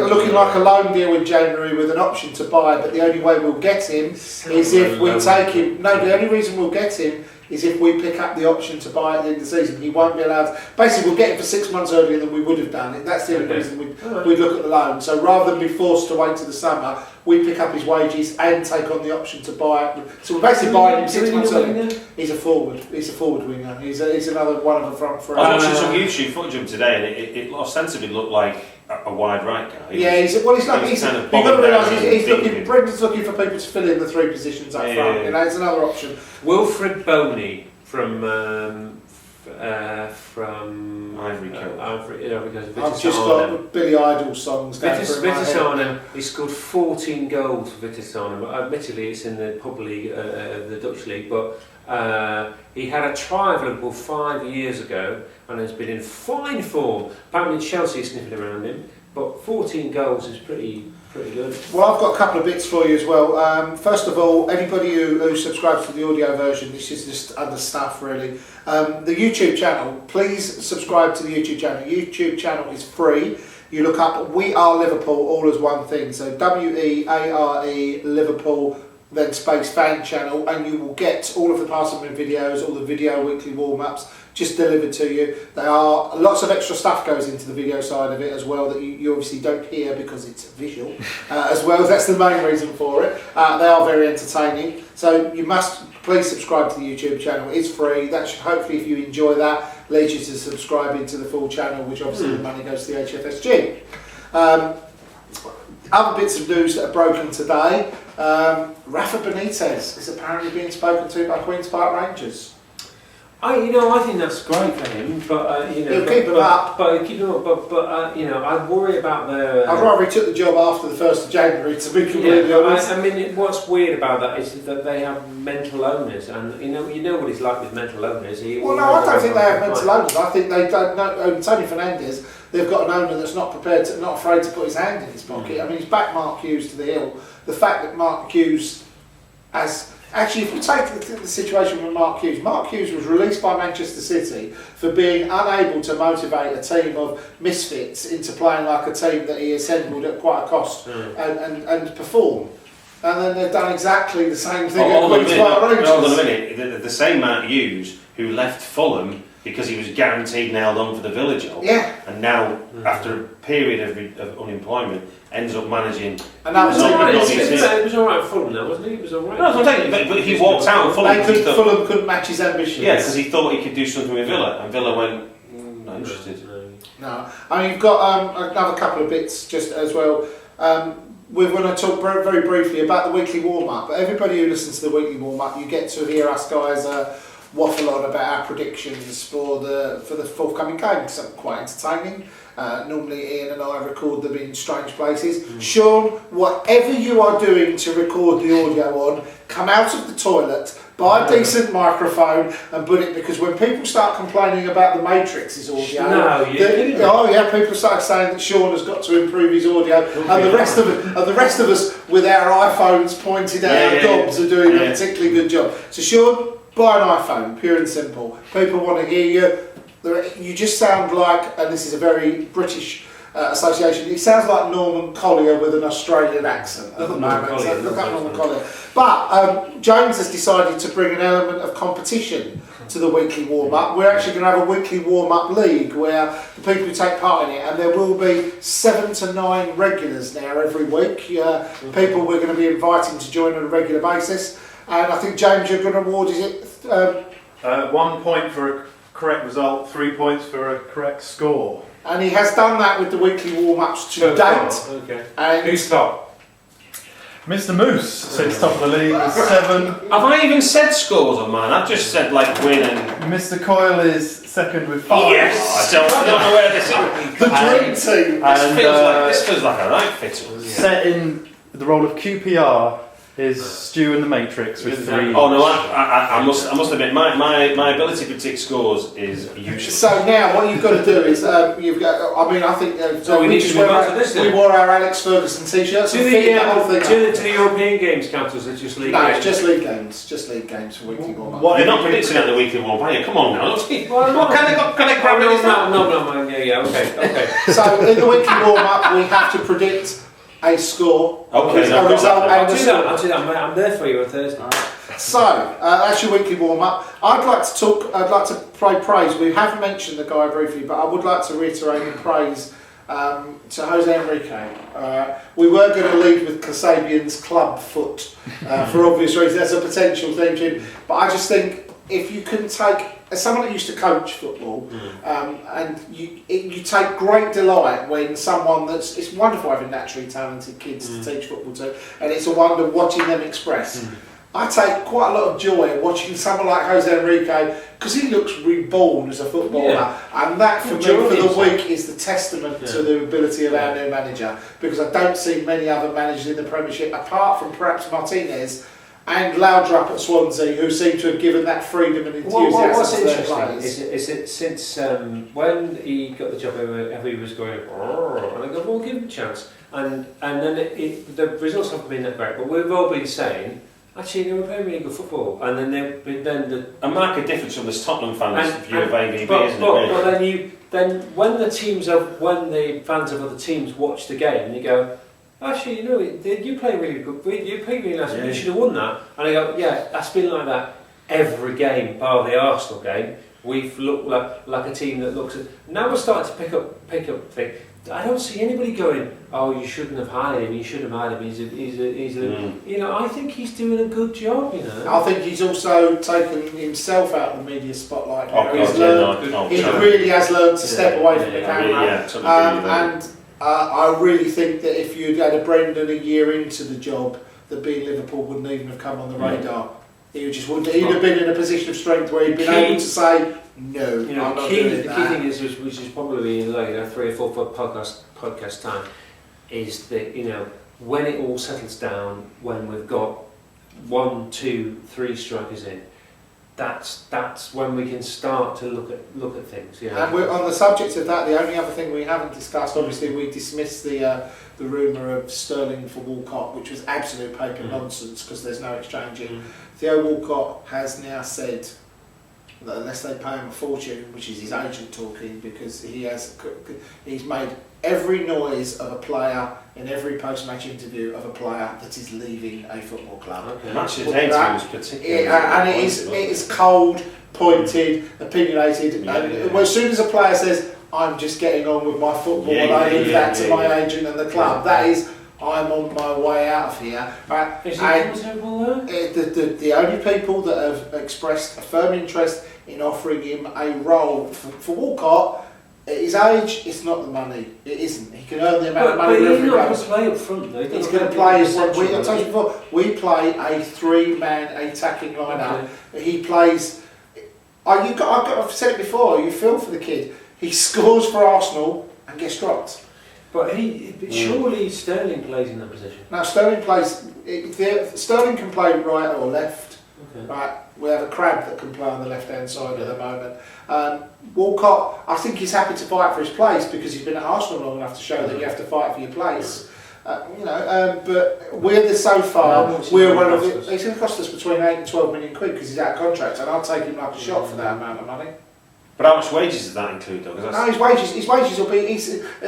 looking like a loan deal in January with an option to buy, but the only way we'll get him is if we take him. No, the only reason we'll get him is if we pick up the option to buy at the end of the season. He won't be allowed. Basically, we'll get him for 6 months earlier than we would have done it. That's the only reason we'd look at the loan. So rather than be forced to wait to the summer, we pick up his wages and take on the option to buy. So we're basically buying him 6 months earlier. He's a forward. He's a forward winger. He's another one of the front three. I was watching some YouTube footage of him today, and it ostensibly looked like a wide right guy. You've got to realise Brendan's looking for people to fill in the three positions up front. You know, it's another option. Wilfred Boney from Ivory Coast. I've just got Billy Idol songs going through my head. Vitasana, he scored 14 goals for Vitasana. Admittedly, it's in the Pub League, the Dutch League, but he had a try of Liverpool 5 years ago and has been in fine form. Apparently Chelsea is sniffing around him, but 14 goals is pretty good. Well, I've got a couple of bits for you as well. First of all, anybody who subscribes to the audio version, this is just other stuff really. The YouTube channel, please subscribe to the YouTube channel. YouTube channel is free. You look up We Are Liverpool, all as one thing. So WEARE Liverpool, then space fan channel, and you will get all of the passing videos, all the video weekly warm-ups just delivered to you. There are lots of extra stuff goes into the video side of it as well that you obviously don't hear because it's visual as well. That's the main reason for it. They are very entertaining, so you must please subscribe to the YouTube channel. It's free. That should hopefully, if you enjoy that, lead you to subscribing to the full channel, which obviously the money goes to the HFSG. Other bits of news that are broken today. Rafa Benitez is apparently being spoken to by Queen's Park Rangers. I think that's great for him, but he'll keep him up. But I worry about the. I'd rather he took the job after the 1st of January, to be completely honest. I mean, what's weird about that is that they have mental owners, and you know what he's like with mental owners. I don't think they have mental owners. I think they don't know. Tony Fernandes, they've got an owner that's not afraid to put his hand in his pocket. I mean, he's backed Mark Hughes to the hill. The fact that Mark Hughes has. Actually, if we take the situation with Mark Hughes was released by Manchester City for being unable to motivate a team of misfits into playing like a team that he assembled at quite a cost and perform. And then they've done exactly the same thing at Queen's Park Rangers. Hold on a minute. The same Mark Hughes who left Fulham because he was guaranteed nailed on for the Villa job. Yeah. And now, after a period of unemployment, ends up managing. And that was it was all right for Fulham, though, wasn't he? It was all right. No, I'm saying, but he walked out of Fulham. Fulham couldn't match his ambitions. Yeah, because he thought he could do something with Villa, and Villa went, not interested. No. I mean, you've got another couple of bits just as well. We're going to talk very briefly about the weekly warm-up. Everybody who listens to the weekly warm-up, you get to hear us guys waffle on about our predictions for the forthcoming games. Some quite entertaining. Normally Ian and I record them in strange places. Sean, whatever you are doing to record the audio on, come out of the toilet, buy a decent microphone and put it, because when people start complaining about the Matrix's audio, people start saying that Sean has got to improve his audio, and the rest of us with our iPhones pointed at our gobs are doing a particularly good job. So Sean, buy an iPhone, pure and simple. People want to hear you. You just sound like, and this is a very British association. He sounds like Norman Collier with an Australian accent at the moment. So look up Norman Collier. But James has decided to bring an element of competition to the weekly warm-up. We're actually going to have a weekly warm-up league where the people who take part in it, and there will be 7 to 9 regulars now every week. People we're going to be inviting to join on a regular basis. And I think, James, you're going to award, is it? 1 point for a correct result, 3 points for a correct score. And he has done that with the weekly warm-ups to date. Okay. And who's top? Mr. Moose sits top of the league with 7. Have I even said scores on mine? I've just said like win and... Mr. Coyle is second with 5. Yes! I don't know where this is. The dream team. This feels like a right fit. Set in the role of QPR is Stu in the Matrix with 3. Oh no, I must admit, my ability to predict scores is useless. So now what you've got to do is you've got. I mean, I think so we need to move on to this. We wore our Alex Ferguson t-shirts. Do the European games count as just league? No, games? it's just league games. Just league games for weekly warm-up. You're not predicting at the weekly warm-up, are you? Come on now. No, yeah, okay. So in the weekly warm-up, we have to predict a score, I'll do that. I'm there for you on Thursday. So that's your weekly warm-up. I'd like to play praise. We have mentioned the guy briefly, but I would like to reiterate the praise to Jose Enrique. We were going to lead with Kasabian's club foot for obvious reasons. That's a potential theme tune, but I just think if you can take, as someone that used to coach football, and you take great delight when someone it's wonderful having naturally talented kids to teach football to, and it's a wonder watching them express. I take quite a lot of joy watching someone like Jose Enrique because he looks reborn as a footballer, and that for me for the week is the testament to the ability of our new manager, because I don't see many other managers in the Premiership apart from perhaps Martinez and Laudrup at Swansea, who seem to have given that freedom and enthusiasm what's to their interesting players. is it since when he got the job, everybody was going, and I go, well, give him a chance, and then the results haven't been that great, but we've all been saying, actually, they were playing really good football, and then a marked difference from this Tottenham fans' view of AVB, isn't it? But then when the fans of other teams watch the game, you go, actually, you know, you play really good. You play really nice. You should have won that. And I go, yeah, that's been like that every game, bar the Arsenal game. We've looked like a team that looks at. Now we're starting to pick up things. I don't see anybody going, oh, you shouldn't have hired him. You should have hired him. He's a you know, I think he's doing a good job. You know, I think he's also taken himself out of the media spotlight. He really has learned to step away from the camera. I really think that if you'd had a Brendan a year into the job, that being Liverpool wouldn't even have come on the radar. He just wouldn't. He'd have been in a position of strength where he'd been able to say, no, you know, I'm not doing that. The key thing is, which is probably in 3 or 4 podcast time, is that, you know, when it all settles down, when we've got 1, 2, 3 strikers in, that's when we can start to look at things. You know? And we're on the subject of that. The only other thing we haven't discussed, obviously, we dismissed the rumour of Sterling for Walcott, which was absolute paper nonsense because there's no exchanging. Theo Walcott has now said that unless they pay him a fortune, which is his agent talking, because he's made every noise of a player in every post-match interview of a player that is leaving a football club. Okay. Match of the day was particularly and it is cold, pointed, opinionated, and as soon as a player says, I'm just getting on with my football and I leave that to my agent and the club, that is, I'm on my way out of here. Right? Is he comfortable there? The only people that have expressed a firm interest in offering him a role for Walcott, at his age, it's not the money. It isn't. He can earn the amount of money wherever he goes. But he's not going to play up front, though. He's going to play as I told you before. We play a 3-man attacking lineup. Okay. He plays. I've said it before. You feel for the kid. He scores for Arsenal and gets dropped. But surely Sterling plays in that position. Now Sterling plays. Sterling can play right or left. Okay. Right. We have a Crab that can play on the left-hand side at the moment. Walcott, I think he's happy to fight for his place because he's been at Arsenal long enough to show that you have to fight for your place. But we're so far. We're one of the. It's going to cost us between 8 and 12 million quid because he's out of contract, and I'll take him like a shot for that amount of money. But how much wages does that include, though? No, his wages will be.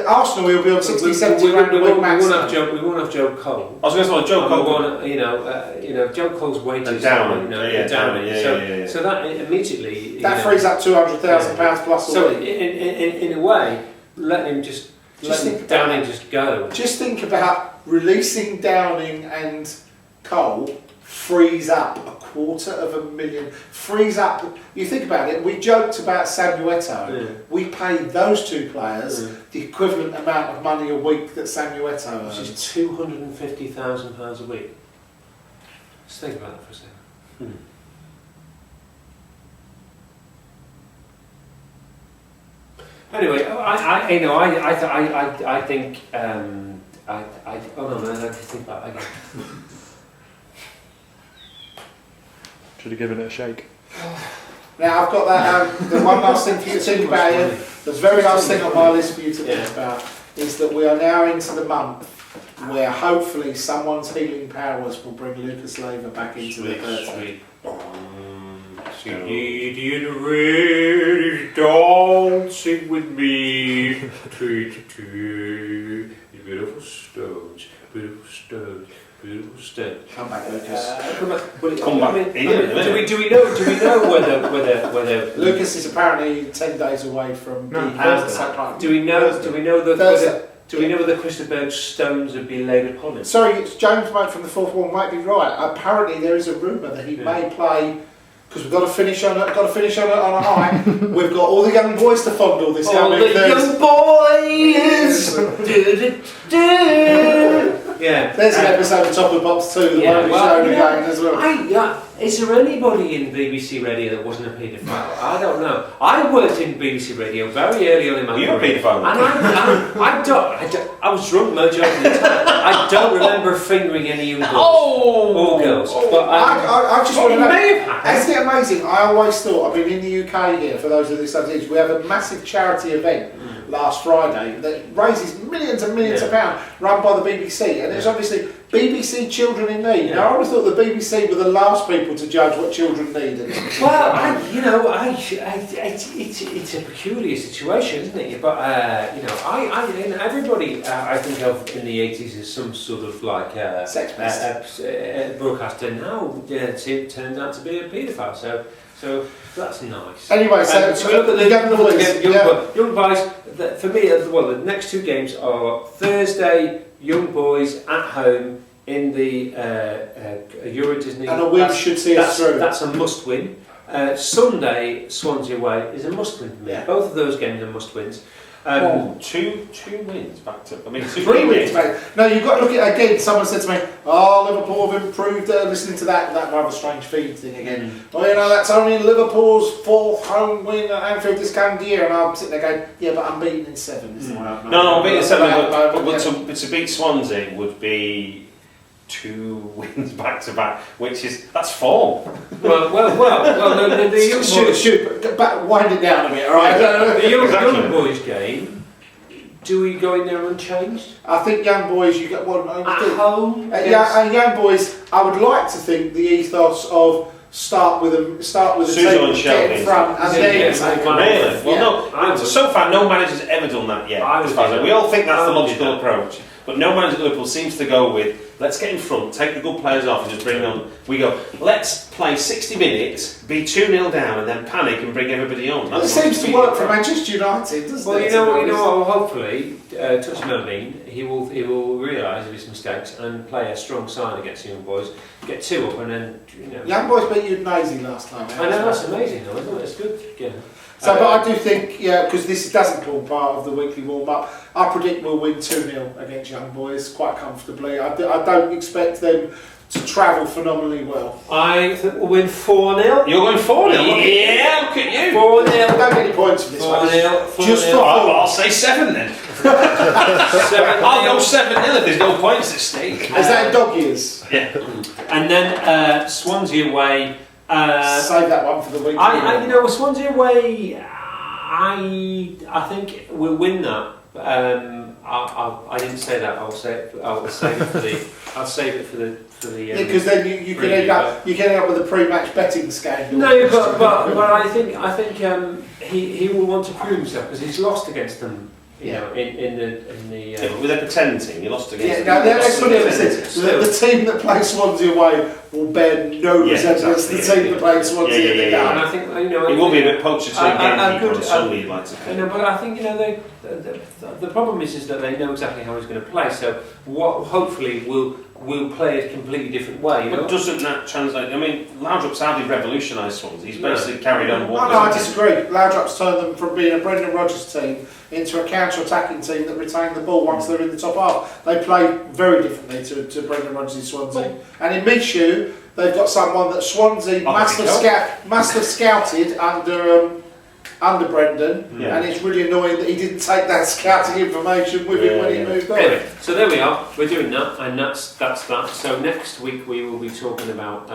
Arsenal will be on 60, 70 grand a week maximum. We won't have Joe Cole. I was going to say Joe Cole. Joe Cole's wages down. Down. So that immediately that frees up £200,000 plus. So in a way, let Downing just go. Just think about releasing Downing and Cole. Frees up $250,000. Frees up. You think about it. We joked about Samuel Eto'o. Yeah. We paid those two players the equivalent amount of money a week that Samuel Eto'o earns. Which is £250,000 a week. Just think about that for a second. Anyway, I think. Oh no, man! I have to think about that again. Should have given it a shake. Now I've got that. The one last thing for you to think about here, the very last thing on my list for you to think about is that we are now into the month where hopefully someone's healing powers will bring Lucas Leiva back into the third. Gideon Red is dancing with me. Beautiful stones, beautiful stones. Come back, Lucas. Come back. Do we know whether Lucas is apparently 10 days away from being Do we know whether Christopher's stones have been laid upon him? Sorry, it's James Mike from the Fourth Wall might be right. Apparently there is a rumour that he may play. Because we've got to finish on it on a high. We've got all the young boys to fondle this coming young boys. Yeah. There's an episode of Top of Box 2 that won't be shown again as well. Is there anybody in BBC Radio that wasn't a paedophile? I don't know. I worked in BBC Radio very early on in my career. You're a paedophile. And I was drunk majority of the time. I don't remember fingering any young girls or girls. But I just want to know. May have happened. Isn't it amazing? I always thought, in the UK here, for those of this age, we have a massive charity event last Friday that raises millions and millions of pounds, run by the BBC, and it's obviously BBC Children in Need. Now, I always thought the BBC were the last people to judge what children needed. Well, it's a peculiar situation, isn't it? But everybody I think of in the 80s as some sort of like broadcaster now turns out to be a paedophile. So that's nice. Anyway, so we look at the young boys. For me, the next two games are Thursday. Young Boys at home in the Euro Disney. And a win should see us through. That's a must win. Sunday, Swansea away is a must win for me. Yeah. Both of those games are must wins. Two wins back to. Three wins, mate. No, you've got to look at it again. Someone said to me, Liverpool have improved. Listening to that rather strange feed thing again. That's only Liverpool's fourth home win at Anfield this calendar year. And I'm sitting there going, yeah, but I'm beaten in 7. No, I'm beaten in 7. But to beat Swansea would be 2 wins back to back, that's form. Well, the young boys. Wind it down a bit, all right? The young boys game. Do we go in there unchanged? I think young boys, you get one at home. Young boys, I would like to think the ethos of start with a team, get in front, and then take them. Really? Well, no. So far, no manager's ever done that yet. We all think that's the logical approach, but no manager at Liverpool seems to go with, let's get in front, take the good players off and just bring on. We go, let's play 60 minutes, be 2-0 down and then panic and bring everybody on. It seems to work for Manchester United, doesn't it? Well, you know, hopefully, touching on him, he will realise his mistakes and play a strong side against Young Boys, get 2 up and then, Young Boys beat Udinese last time. I know, that's amazing though, isn't it? It's good. Yeah. So, but I do think, because this doesn't form part of the weekly warm-up, I predict we'll win 2-0 against Young Boys quite comfortably. I don't expect them to travel phenomenally well. I think we'll win 4-0. You're going 4-0? Yeah, look at you. 4-0. Don't get any points for this 4-0. Just for I'll say 7 then. I'll go 7-0 if there's no points at stake. Is that in dog years? Yeah. And then Swansea away. Save that one for the week. Swansea away. I think we'll win that. I didn't say that. I'll say it for the I'll save it for the. Because then you can end up with a pre-match betting scandal. No, but I think he will want to prove himself because he's lost against them. You know, in the with a pretend team, you lost against. Yeah, let's put it this: the team that plays Swansea away will bear no resemblance to the team that plays Swansea in the game. And I think it will be a bit poacher team gamekeeper on Sunday, you'd like to think. But I think the problem is that they know exactly how he's going to play. So what hopefully will play a completely different way. But doesn't that translate? I mean, Laudrup's hardly revolutionised Swansea. He's basically carried on what. No, I disagree. Laudrup's turned them from being a Brendan Rodgers team into a counter-attacking team that retain the ball once they're in the top half. They play very differently to Brendan Rodgers' Swansea. And in Minshew, they've got someone that Swansea must have scouted under Brendan, and it's really annoying that he didn't take that scouting information with him when he moved on. Anyway, so there we are. We're doing that, and that's that. So next week we will be talking about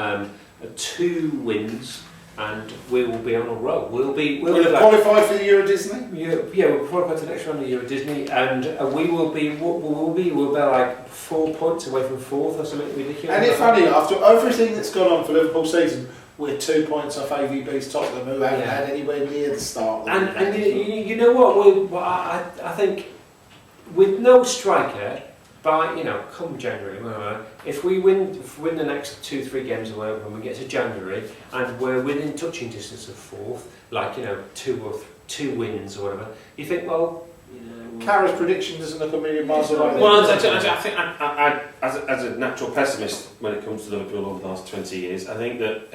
2 wins. And we will be on a roll. We'll qualify for the Euro Disney. Yeah, we'll qualify for the next round of the Euro Disney, and we'll be like 4 points away from 4th or something ridiculous. And it's funny, after everything that's gone on for Liverpool season, we're 2 points off AVB's Tottenham, who haven't had anywhere near the start. And you know what? I think with no striker. Come January, if we win the next 2-3 games or whatever, when we get to January and we're within touching distance of 4th, 2 wins or whatever, you think, Kara's prediction doesn't look a million miles away. Well, I think as a natural pessimist when it comes to Liverpool over the last 20 years, I think that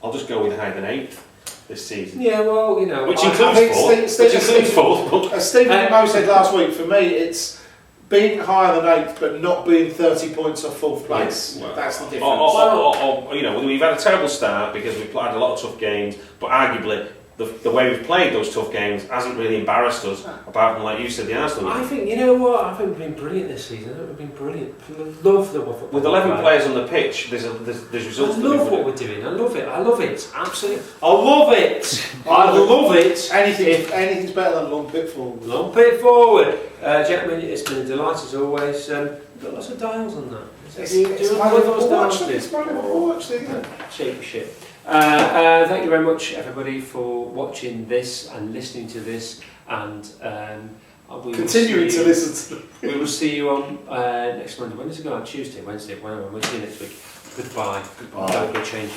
I'll just go with higher than 8th. This season. Yeah, which includes 4th. As Stephen Moe said last week, for me, it's being higher than 8th, but not being 30 points off 4th place. Yeah. That's the difference. Or we've had a terrible start because we've had a lot of tough games, but arguably the way we've played those tough games hasn't really embarrassed us, apart from, like you said, the Arsenal. I think, you know what, I think we've been brilliant this season. We've been brilliant. Love the with 11 players on the pitch, there's results. I love what we're doing. I love it. Absolutely. I love it. I love it. Anything's better than lump it forward. Lump it forward. Gentlemen, it's been a delight as always. We've got lots of dials on that. It's my little watch thing. Cheap shit. Thank you very much, everybody, for watching this and listening to this, and continuing to listen to. We will see you on next Monday. When is it going? Tuesday, Wednesday, whenever. We'll see you next week. Goodbye. Don't be changing.